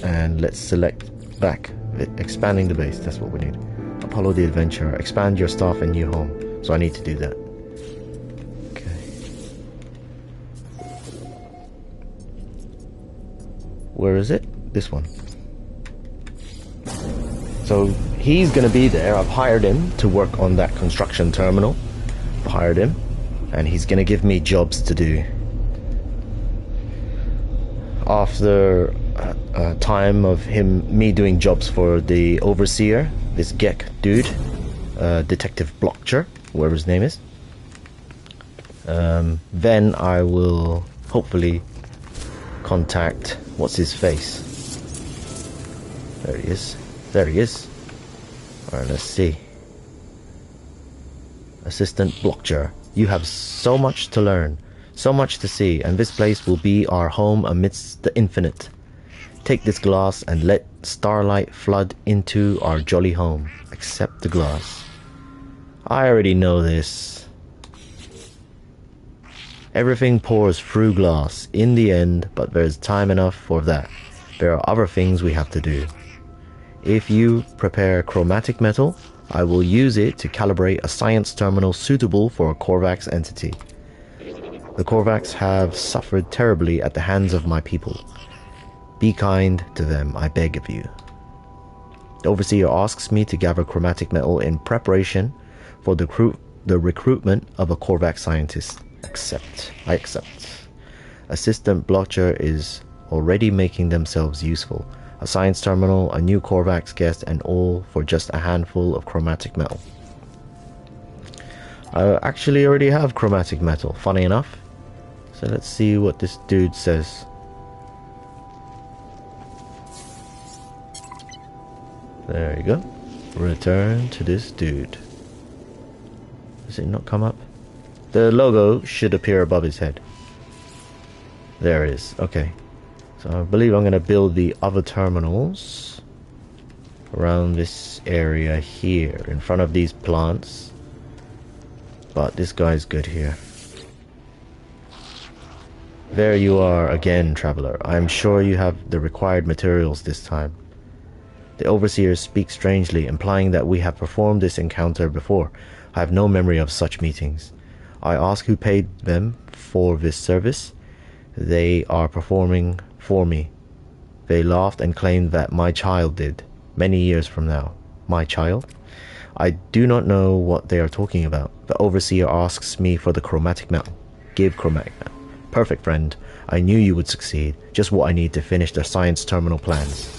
And let's select back, expanding the base, that's what we need. Apollo the Adventurer, expand your staff and new home. So I need to do that. Okay. Where is it? This one. So he's gonna be there. I've hired him to work on that construction terminal. I've hired him, and he's gonna give me jobs to do. After a time of me doing jobs for the overseer, this Gek dude, Detective Blockcher, whoever his name is, then I will hopefully contact what's his face. There he is. There he is. Alright, let's see. Assistant Blockcher, you have so much to learn, so much to see, and this place will be our home amidst the infinite. Take this glass and let starlight flood into our jolly home. Accept the glass. I already know this. Everything pours through glass in the end, but there's time enough for that. There are other things we have to do. If you prepare chromatic metal, I will use it to calibrate a science terminal suitable for a Korvax entity. The Korvax have suffered terribly at the hands of my people. Be kind to them, I beg of you. The Overseer asks me to gather chromatic metal in preparation for the recruitment of a Korvax scientist. I accept. Assistant Blockcher is already making themselves useful. A science terminal, a new Korvax guest, and all for just a handful of chromatic metal. I actually already have chromatic metal, funny enough. So let's see what this dude says. There you go. Return to this dude. Does it not come up? The logo should appear above his head. There it is. Okay. So I believe I'm going to build the other terminals around this area here, in front of these plants. But this guy's good here. There you are again, traveler. I am sure you have the required materials this time. The Overseer speaks strangely, implying that we have performed this encounter before. I have no memory of such meetings. I ask who paid them for this service. They are performing for me. They laughed and claimed that my child did, many years from now. My child? I do not know what they are talking about. The Overseer asks me for the chromatic metal. Give chromatic metal. Perfect, friend. I knew you would succeed. Just what I need to finish the science terminal plans.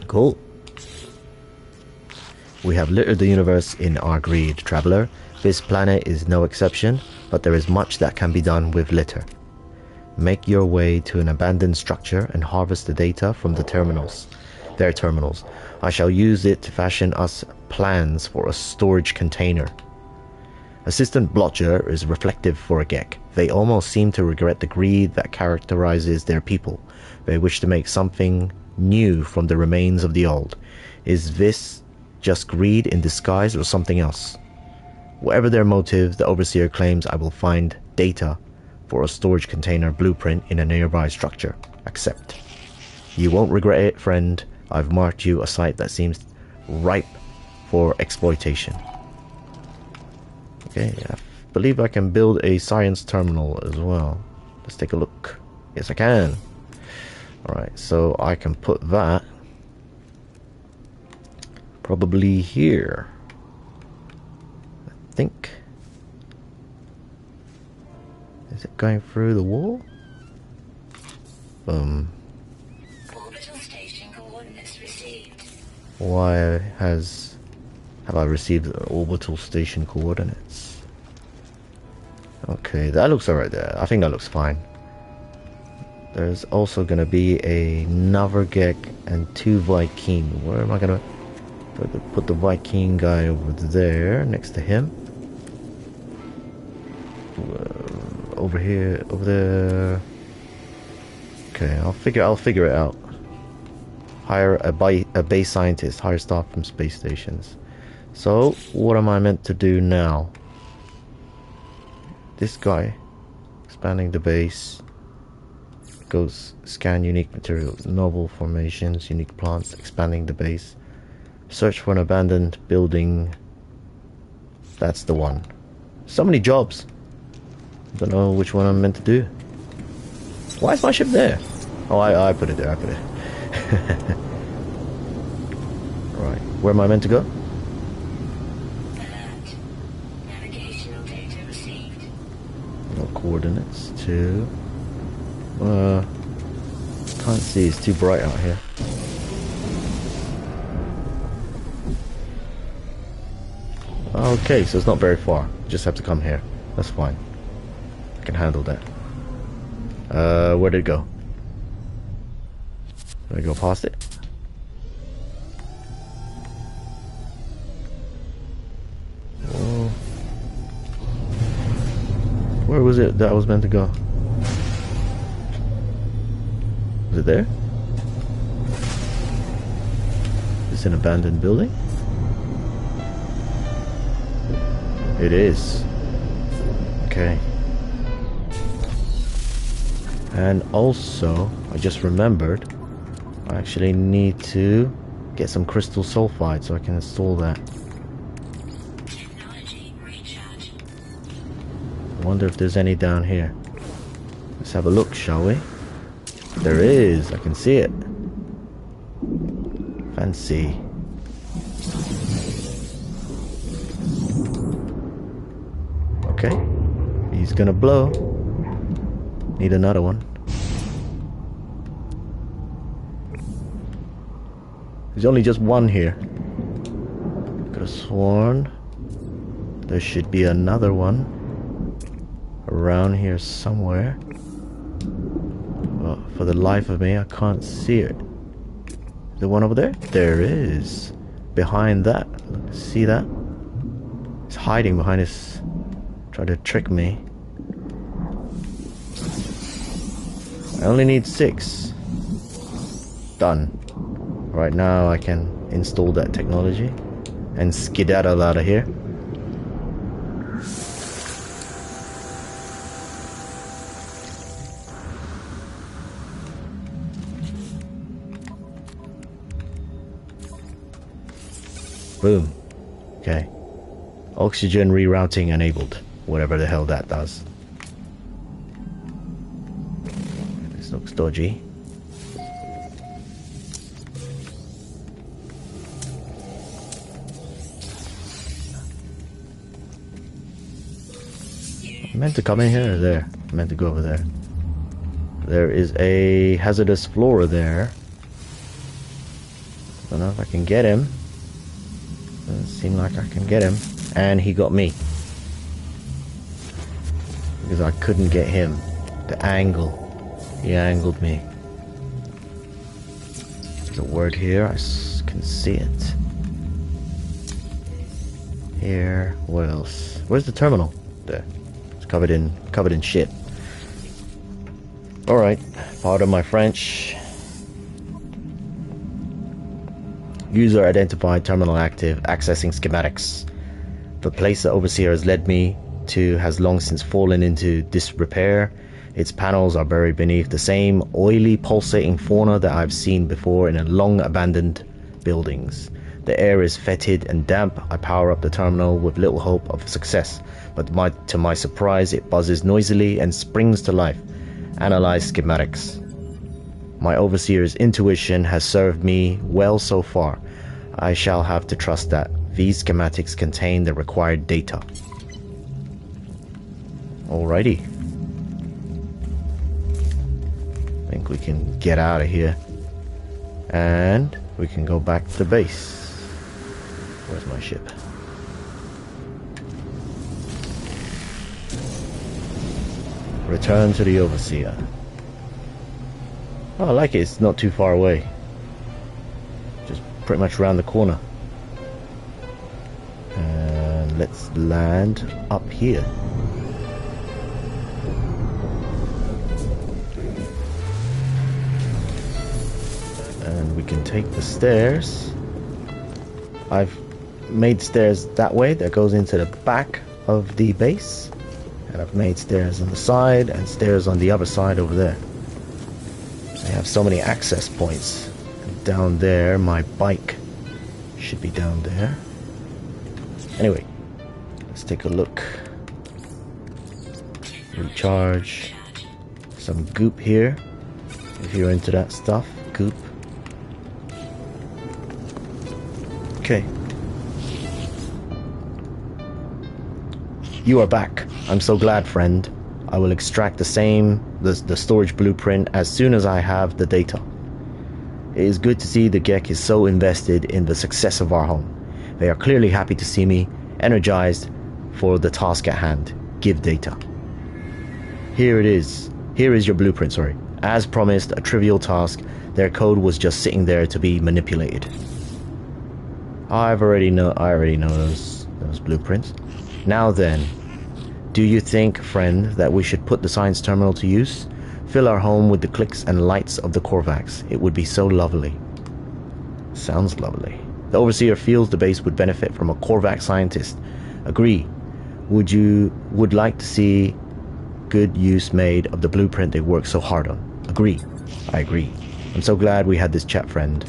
Cool. We have littered the universe in our greed, traveler. This planet is no exception, but there is much that can be done with litter. Make your way to an abandoned structure and harvest the data from the terminals. Their terminals. I shall use it to fashion us plans for a storage container. Assistant Blotcher is reflective for a Gek. They almost seem to regret the greed that characterizes their people. They wish to make something new from the remains of the old. Is this just greed in disguise or something else? Whatever their motive, the Overseer claims I will find data for a storage container blueprint in a nearby structure. Accept. You won't regret it, friend. I've marked you a site that seems ripe for exploitation. Okay, I believe I can build a science terminal as well. Let's take a look. Yes, I can. Alright, so I can put that probably here. I think. Is it going through the wall? Orbital station coordinates received. Why have I received orbital station coordinates? Okay, that looks alright there. I think that looks fine. There's also gonna be another Gek and 2 Viking. Where am I gonna Put the Viking guy over there next to him. Over here, over there. Okay, I'll figure it out. Hire a base scientist, hire staff from space stations. So, what am I meant to do now? This guy, expanding the base. Goes scan unique materials, novel formations, unique plants, expanding the base. Search for an abandoned building. That's the one. So many jobs. Don't know which one I'm meant to do. Why is my ship there? Oh, I put it there, I put it. Right, where am I meant to go? Alert. Navigational data received. No coordinates to... can't see, it's too bright out here. Okay, so it's not very far. Just have to come here. That's fine. I can handle that. Where did it go? Did I go past it? Oh. Where was it that I was meant to go? Is it there? It's an abandoned building? It is. Okay. And also, I just remembered, I actually need to get some crystal sulfide so I can install that. Technology recharge. I wonder if there's any down here. Let's have a look, shall we? There is, I can see it. Fancy. Okay, he's gonna blow. Need another one. There's only just one here. Could have sworn there should be another one around here somewhere. Well, for the life of me, I can't see it. The one over there? There is. Behind that. See that? It's hiding behind his... Try to trick me. I only need 6. Done. Right now I can install that technology and skedaddle out of here. Boom. Okay. Oxygen rerouting enabled. Whatever the hell that does. This looks dodgy. I meant to come in here or there? I meant to go over there. There is a hazardous flora there. Don't know if I can get him. Doesn't seem like I can get him. And he got me. Because I couldn't get him. The angle. He angled me. There's a word here. I can see it. Here. What else? Where's the terminal? There. It's covered in shit. Alright. Pardon my French. User identified, terminal active, accessing schematics. The place the overseer has led me to has long since fallen into disrepair. Its panels are buried beneath the same oily, pulsating fauna that I've seen before in long abandoned buildings. The air is fetid and damp. I power up the terminal with little hope of success, but to my surprise it buzzes noisily and springs to life. Analyze schematics. My overseer's intuition has served me well so far. I shall have to trust that. These schematics contain the required data. Alrighty. I think we can get out of here. And we can go back to base. Where's my ship? Return to the overseer. Oh, I like it. It's not too far away. Just pretty much around the corner. let's land up here. And we can take the stairs. I've made stairs that way that goes into the back of the base, and I've made stairs on the side and stairs on the other side over there. I have so many access points. And down there, my bike should be down there. Anyway, let's take a look. Recharge. Some goop here, if you're into that stuff. Goop. Okay. You are back. I'm so glad, friend. I will extract the storage blueprint as soon as I have the data. It is good to see the Gek is so invested in the success of our home. They are clearly happy to see me, energized for the task at hand. Give data. Here it is. Here is your blueprint, sorry. As promised, a trivial task. Their code was just sitting there to be manipulated. I already know those blueprints. Now then, do you think, friend, that we should put the science terminal to use? Fill our home with the clicks and lights of the Korvax. It would be so lovely. Sounds lovely. The overseer feels the base would benefit from a Korvax scientist. Agree. Would like to see good use made of the blueprint they worked so hard on. Agree. I agree. I'm so glad we had this chat, friend.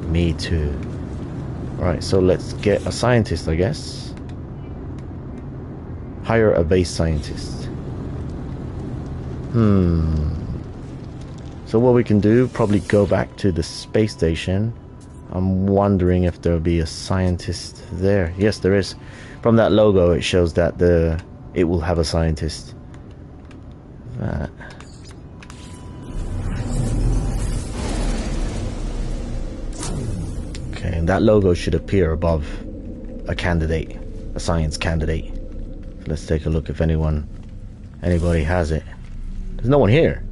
Me too. Alright, so let's get a scientist, I guess. Hire a base scientist. So what we can do, probably go back to the space station. I'm wondering if there'll be a scientist there. Yes, there is. From that logo, it shows that it will have a scientist. That. Okay, and that logo should appear above a candidate, a science candidate. Let's take a look if anybody has it. There's no one here.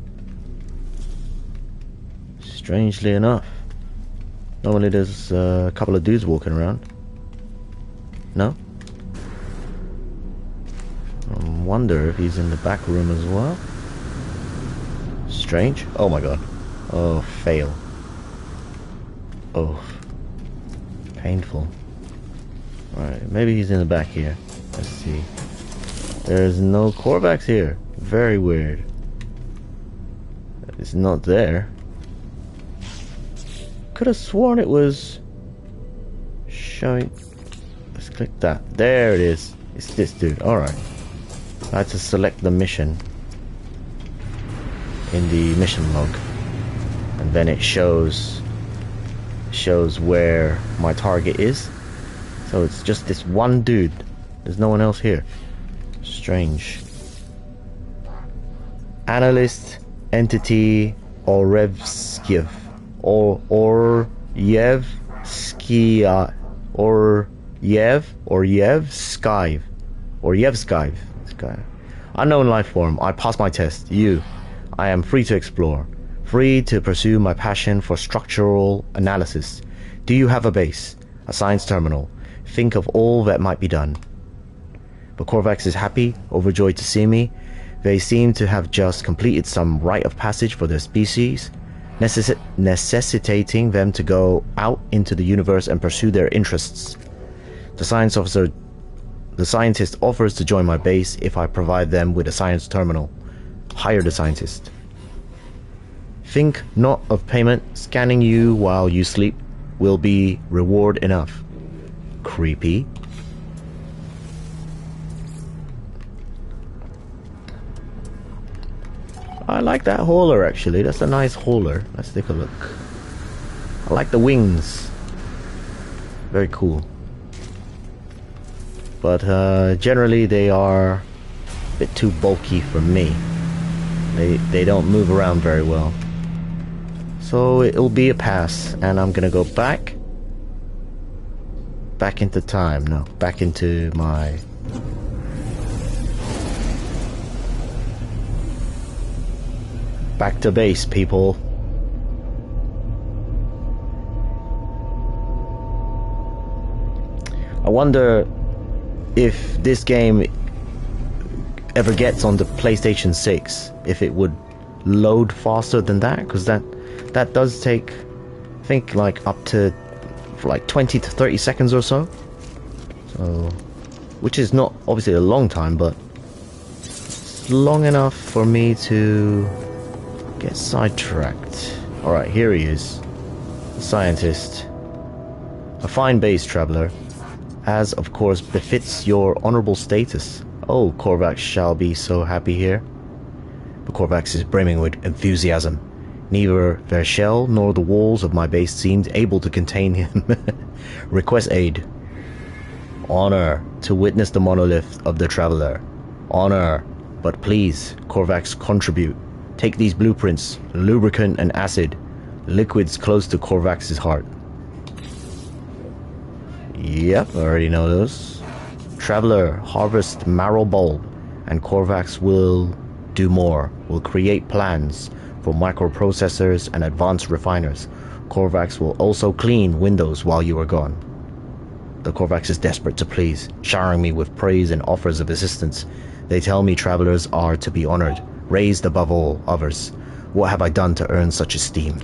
Strangely enough. Normally there's a couple of dudes walking around. No? I wonder if he's in the back room as well. Strange. Oh my god. Oh, fail. Oh. Painful. Alright, maybe he's in the back here. Let's see. There's no Korvax here. Very weird. It's not there. Could have sworn it was showing. Let's click that. There it is. It's this dude. Alright. I had to select the mission in the mission log, and then it shows where my target is. So it's just this one dude. There's no one else here. Strange. Analyst entity Orevskiev Oryevskiv. Unknown life form. I passed my test. I am free to explore, free to pursue my passion for structural analysis. Do you have a base, a science terminal? Think of all that might be done. But Korvax is happy, overjoyed to see me. They seem to have just completed some rite of passage for their species, necessitating them to go out into the universe and pursue their interests. The scientist offers to join my base if I provide them with a science terminal. Hire the scientist. Think not of payment. Scanning you while you sleep will be reward enough. Creepy. I like that hauler, actually. That's a nice hauler. Let's take a look. I like the wings. Very cool. But generally they are a bit too bulky for me. They don't move around very well. So it'll be a pass, and I'm gonna go back into time. No, back into my back to base, people. I wonder if this game ever gets on the PlayStation 6, if it would load faster than that, because that does take, I think, like up to like 20 to 30 seconds or so. So, which is not obviously a long time, but it's long enough for me to get sidetracked. Alright, here he is. The scientist. A fine base, traveler. As, of course, befits your honorable status. Oh, Korvax shall be so happy here. But Korvax is brimming with enthusiasm. Neither their shell nor the walls of my base seemed able to contain him. Request aid. Honor to witness the monolith of the traveler. Honor. But please, Korvax, contribute. Take these blueprints, lubricant and acid, liquids close to Korvax's heart. Yep, I already know those. Traveler, harvest marrow bulb, and Korvax will do more. Will create plans for microprocessors and advanced refiners. Korvax will also clean windows while you are gone. The Korvax is desperate to please, showering me with praise and offers of assistance. They tell me travelers are to be honored, raised above all others. What have I done to earn such esteem?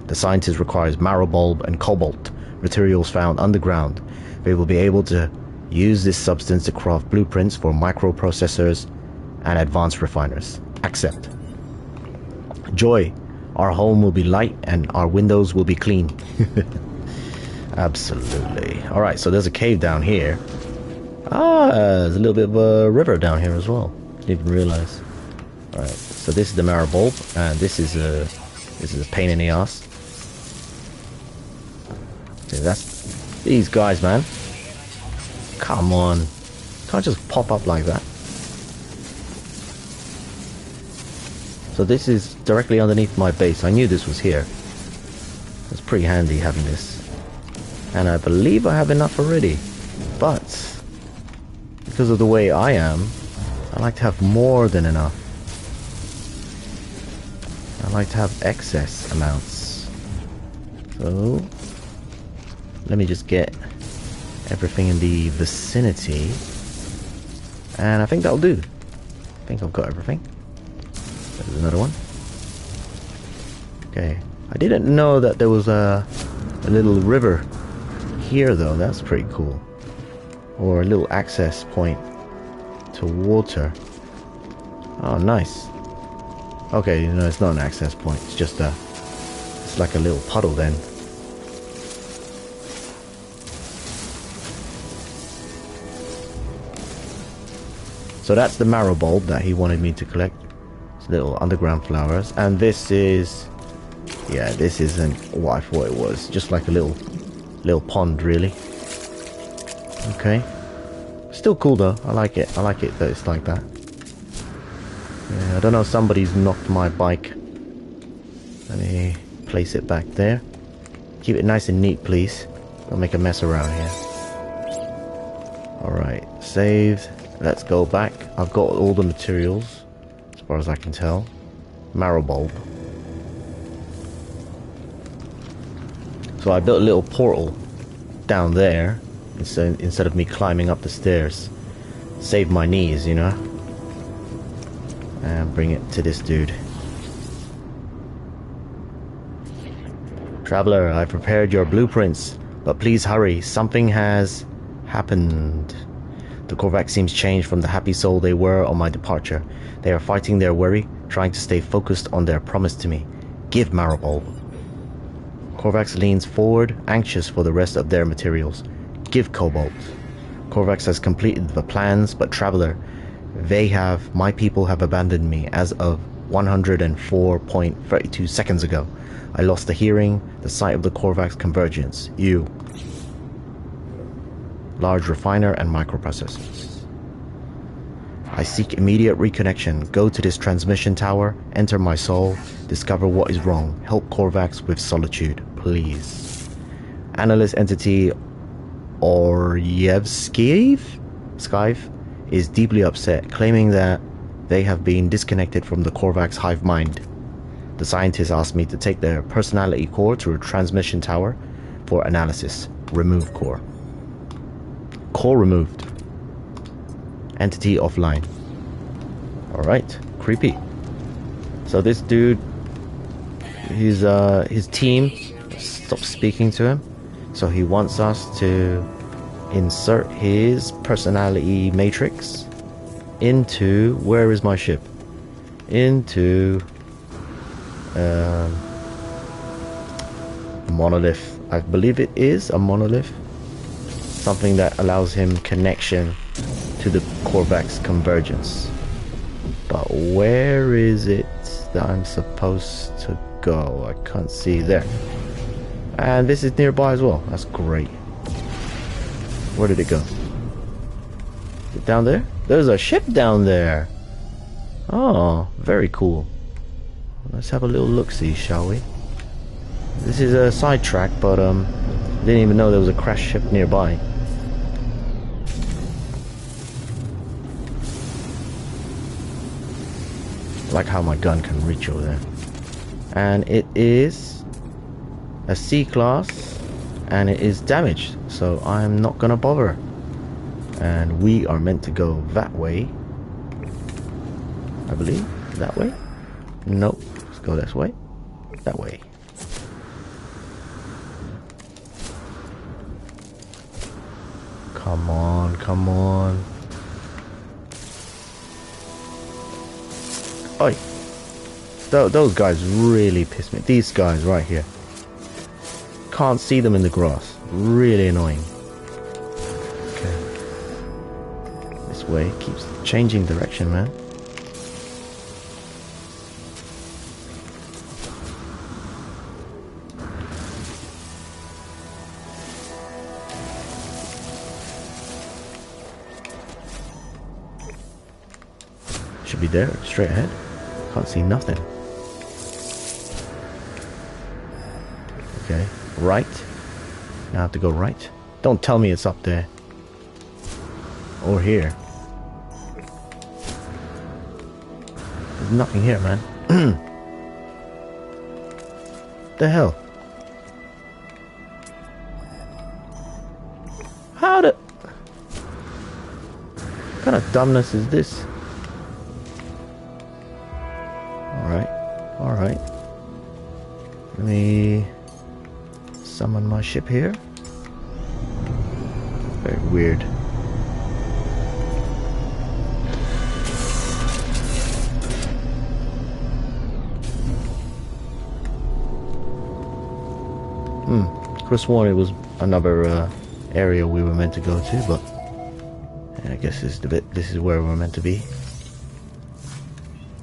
The scientist requires marrow bulb and cobalt, materials found underground. They will be able to use this substance to craft blueprints for microprocessors and advanced refiners. Accept. Joy. Our home will be light and our windows will be clean. Absolutely. Alright, so there's a cave down here. Ah, there's a little bit of a river down here as well. Didn't even realize. Alright, so this is the marrow bulb, and this is a pain in the ass. Okay, that's these guys, man. Come on. Can't just pop up like that. So this is directly underneath my base. I knew this was here. It's pretty handy having this. And I believe I have enough already. But because of the way I am, I like to have more than enough. I like to have excess amounts. So let me just get everything in the vicinity. And I think that'll do. I think I've got everything. There's another one. Okay. I didn't know that there was a little river here though. That's pretty cool. Or a little access point to water. Oh, nice. Okay, no, it's not an access point. It's just it's like a little puddle then. So that's the marrow bulb that he wanted me to collect. It's little underground flowers. And this is... yeah, this isn't what I thought it was. Just like a little pond, really. Okay. Still cool though. I like it. I like it that it's like that. Yeah, I don't know, somebody's knocked my bike. Let me place it back there. Keep it nice and neat, please. Don't make a mess around here. Alright, saved. Let's go back. I've got all the materials, as far as I can tell. Marrow bulb. So I built a little portal down there, instead of me climbing up the stairs. Save my knees, you know. And bring it to this dude. Traveler, I prepared your blueprints, but please hurry. Something has happened. The Korvax seems changed from the happy soul they were on my departure. They are fighting their worry, trying to stay focused on their promise to me. Give marrow bulb. Korvax leans forward, anxious for the rest of their materials. Give cobalt. Korvax has completed the plans, but traveler, my people have abandoned me as of 104.32 seconds ago. I lost the hearing, the sight of the Korvax convergence. You. Large refiner and microprocessors. I seek immediate reconnection. Go to this transmission tower, enter my soul, discover what is wrong. Help Korvax with solitude, please. Analyst entity Oryevskiv is deeply upset, claiming that they have been disconnected from the Korvax hive mind. The scientists asked me to take their personality core to a transmission tower for analysis. Remove core. Core removed. Entity offline. Alright, creepy. So this dude, his team stopped speaking to him. So he wants us to insert his personality matrix into, where is my ship? Into a monolith. I believe it is a monolith. Something that allows him connection to the Korvax convergence. But where is it that I'm supposed to go? I can't see there. And this is nearby as well. That's great. Where did it go? Is it down there? There's a ship down there. Oh, very cool. Let's have a little look-see, shall we? This is a sidetrack, but didn't even know there was a crashed ship nearby. I like how my gun can reach over there. And it is a C-class, and it is damaged, so I'm not gonna bother. And we are meant to go that way, I believe. That way? Nope. Let's go this way. That way. Come on, come on. Oi. Those guys really piss me. These guys right here. Can't see them in the grass. Really annoying. Okay. This way. Keeps changing direction, man. Should be there, straight ahead. Can't see nothing. Okay, right. Now I have to go right. Don't tell me it's up there. Or here. There's nothing here, man. The hell? How the... What kind of dumbness is this? Alright. Let me summon my ship here. Very weird. Could have sworn it was another area we were meant to go to, but I guess this is where we're meant to be.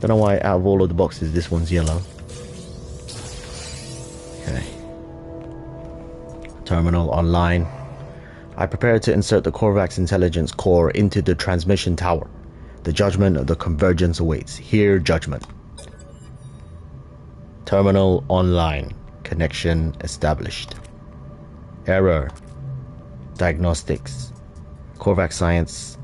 Don't know why out of all of the boxes this one's yellow. Okay. Terminal online. I prepare to insert the Korvax intelligence core into the transmission tower. The judgment of the convergence awaits. Hear judgment. Terminal online. Connection established. Error. Diagnostics. Korvax science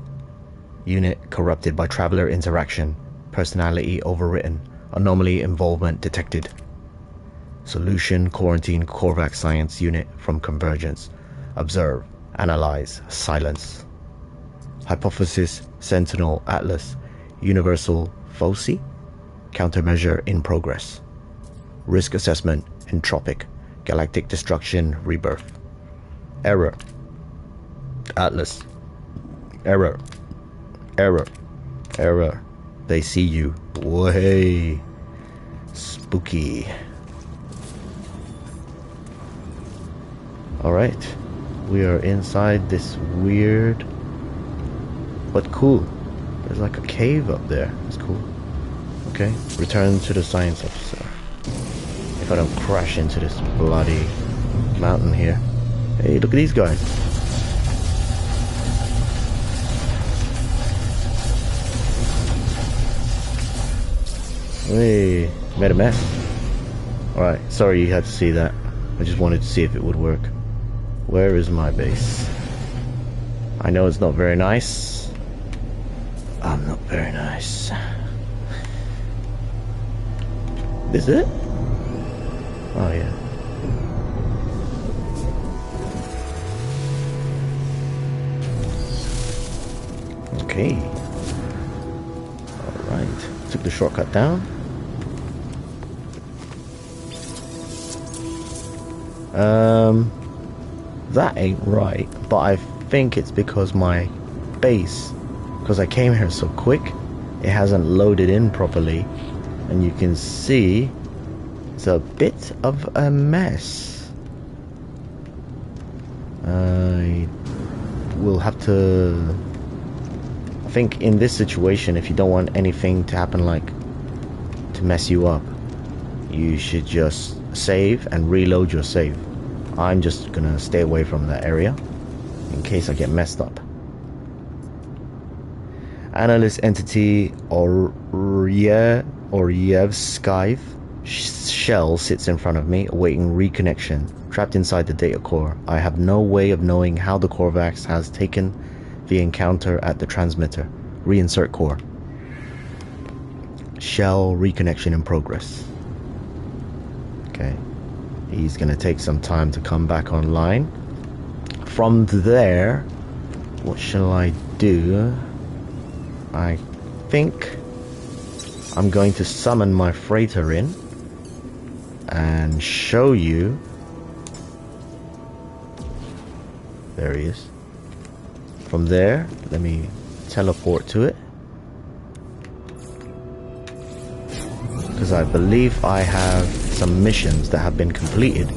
unit corrupted by traveler interaction. Personality overwritten. Anomaly involvement detected. Solution quarantine Korvax science unit from convergence. Observe. Analyze. Silence. Hypothesis Sentinel Atlas. Universal foci. Countermeasure in progress. Risk assessment entropic. Galactic destruction rebirth. Error. Atlas. Error. Error. Error. They see you. Way spooky. Alright. We are inside this weird but cool. There's like a cave up there. It's cool. Okay. Return to the science officer. If I don't crash into this bloody mountain here. Hey, look at these guys. Hey, made a mess. Alright, sorry you had to see that. I just wanted to see if it would work. Where is my base? I know it's not very nice. I'm not very nice. This it? Oh yeah. Okay. took the shortcut down. That ain't right, but I think it's because my base, because I came here so quick, it hasn't loaded in properly, and you can see it's a bit of a mess. I will have to, I think in this situation, if you don't want anything to happen, like to mess you up, you should just save and reload your save. I'm just gonna stay away from that area in case I get messed up. Analyst entity Oryevsky shell sits in front of me, awaiting reconnection. Trapped inside the data core, I have no way of knowing how the Korvax has taken the encounter at the transmitter. Reinsert core. Shell reconnection in progress. Okay. He's gonna take some time to come back online. From there, what shall I do? I think I'm going to summon my freighter in and show you. There he is. From there, let me teleport to it, because I believe I have some missions that have been completed.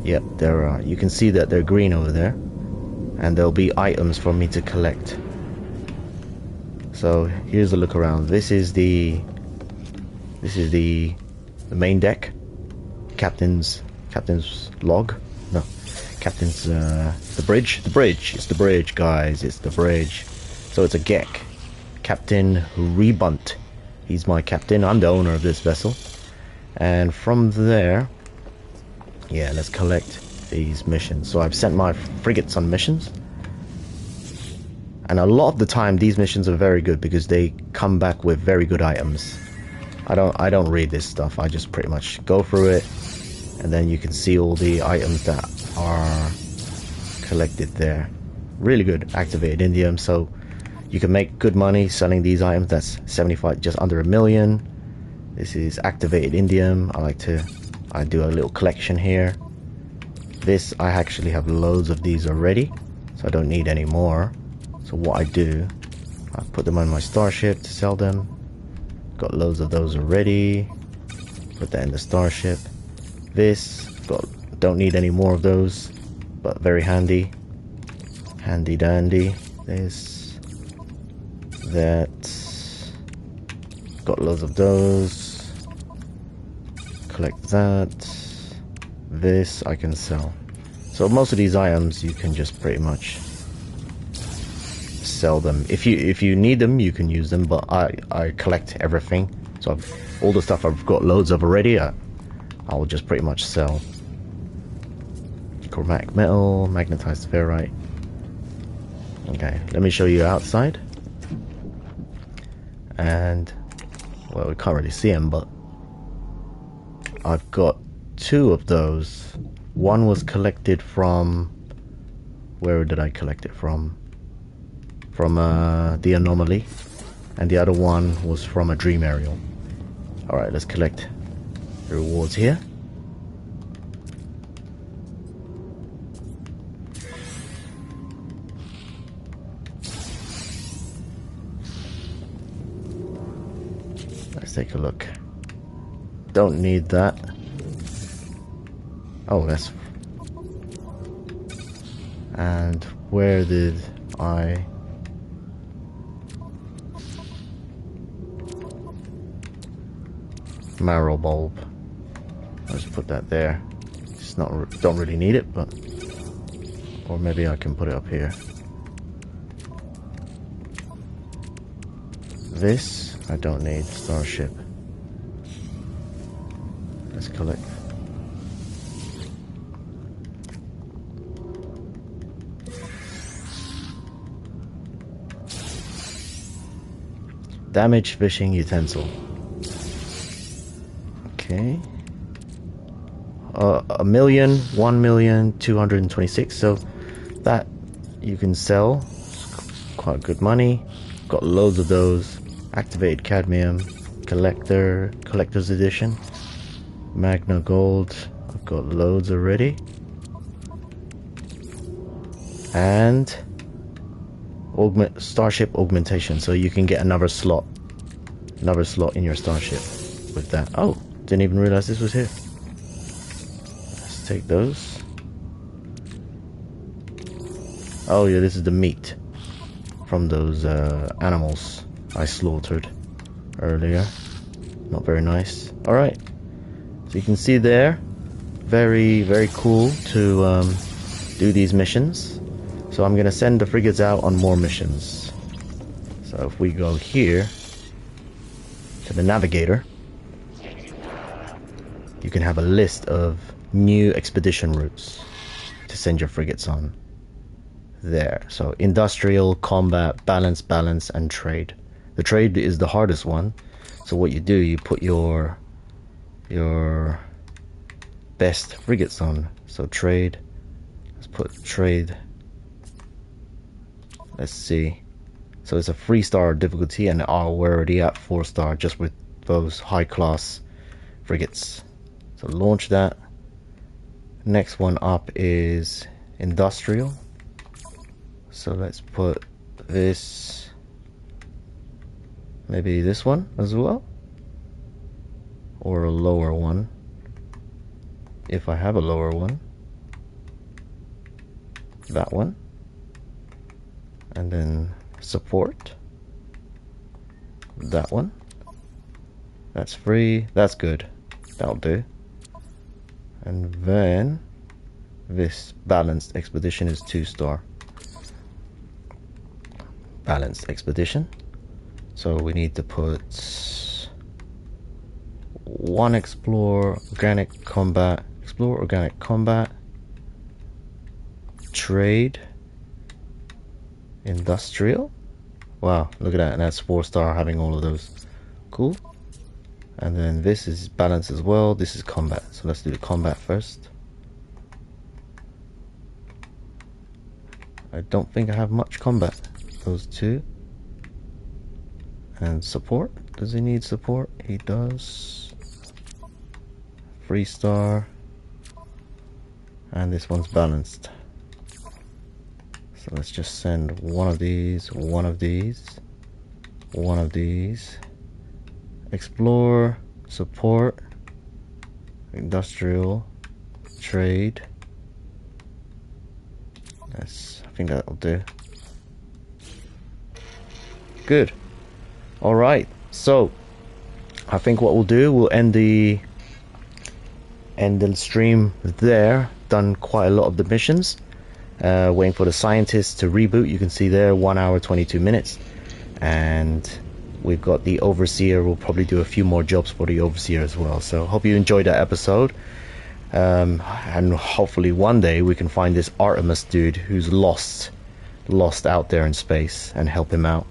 Yep, there are. You can see that they're green over there, and there'll be items for me to collect. So here's a look around. This is the main deck. Captain's log. No, captain's the bridge. It's the bridge, guys. It's the bridge. So it's a Gek. Captain Rebunt. He's my captain. I'm the owner of this vessel. And from there, yeah, let's collect these missions. So I've sent my frigates on missions, and a lot of the time these missions are very good because they come back with very good items. I don't read this stuff. I just pretty much go through it, and then you can see all the items that are collected there. Really good. Activated indium, so you can make good money selling these items. That's 75, just under $1 million. This is activated indium. I do a little collection here. This, I actually have loads of these already, so I don't need any more. So what I do, I put them on my starship to sell them. Got loads of those already. Put that in the starship. This, don't need any more of those, but very handy. Handy dandy. This, that. Got loads of those. Collect that. This I can sell. So most of these items you can just pretty much sell them. If you need them, you can use them, but I collect everything. So all the stuff I've got loads of already, I'll just pretty much sell. Chromatic metal, magnetized ferrite. Okay, let me show you outside. And well, we can't really see them, but I've got 2 of those. One was collected from, where did I collect it from? From the anomaly, and the other one was from a dream aerial. Alright, let's collect the rewards here. Let's take a look. Don't need that. Oh, that's... And where did I... Marrow bulb. I'll just put that there. It's not... Don't really need it, but... Or maybe I can put it up here. This, I don't need. Starship. Let's collect. Damaged fishing utensil. Okay. 1,226,000. So that you can sell. Quite good money. Got loads of those. Activated cadmium. collector's edition. Magna Gold, I've got loads already. And starship augmentation, so you can get another slot in your starship with that. Oh, didn't even realize this was here. Let's take those. Oh yeah, this is the meat from those animals I slaughtered earlier. Not very nice. Alright, so you can see there, very, very cool to do these missions. So I'm going to send the frigates out on more missions. So if we go here to the navigator, you can have a list of new expedition routes to send your frigates on. There. So industrial, combat, balance, and trade. The trade is the hardest one. So what you do, you put your best frigates on. So trade. Let's put trade. Let's see. So it's a 3-star difficulty, and we're already at 4-star just with those high-class frigates. So launch that. Next one up is industrial. So let's put this, maybe this one as well, or a lower one, if I have a lower one. That one. And then support. That one. That's free. That's good. That'll do. And then this balanced expedition is 2-star. Balanced expedition. So we need to put 1 explore organic combat. Explore organic combat. Trade. Industrial. Wow, look at that. And that's 4-star having all of those. Cool. And then this is balance as well. This is combat. So let's do the combat first. I don't think I have much combat. Those two. And support. Does he need support? He does. 3-star. And this one's balanced. So let's just send one of these, one of these, one of these. Explore, support, industrial, trade. I think that'll do. Good. Alright, so I think what we'll do, we'll end the stream there. Done quite a lot of the missions. Waiting for the scientists to reboot. You can see there 1 hour 22 minutes, and we've got the overseer. We'll probably do a few more jobs for the overseer as well. So hope you enjoyed that episode, and hopefully one day we can find this Artemis dude who's lost out there in space and help him out.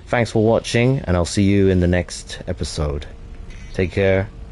Thanks for watching, and I'll see you in the next episode. Take care.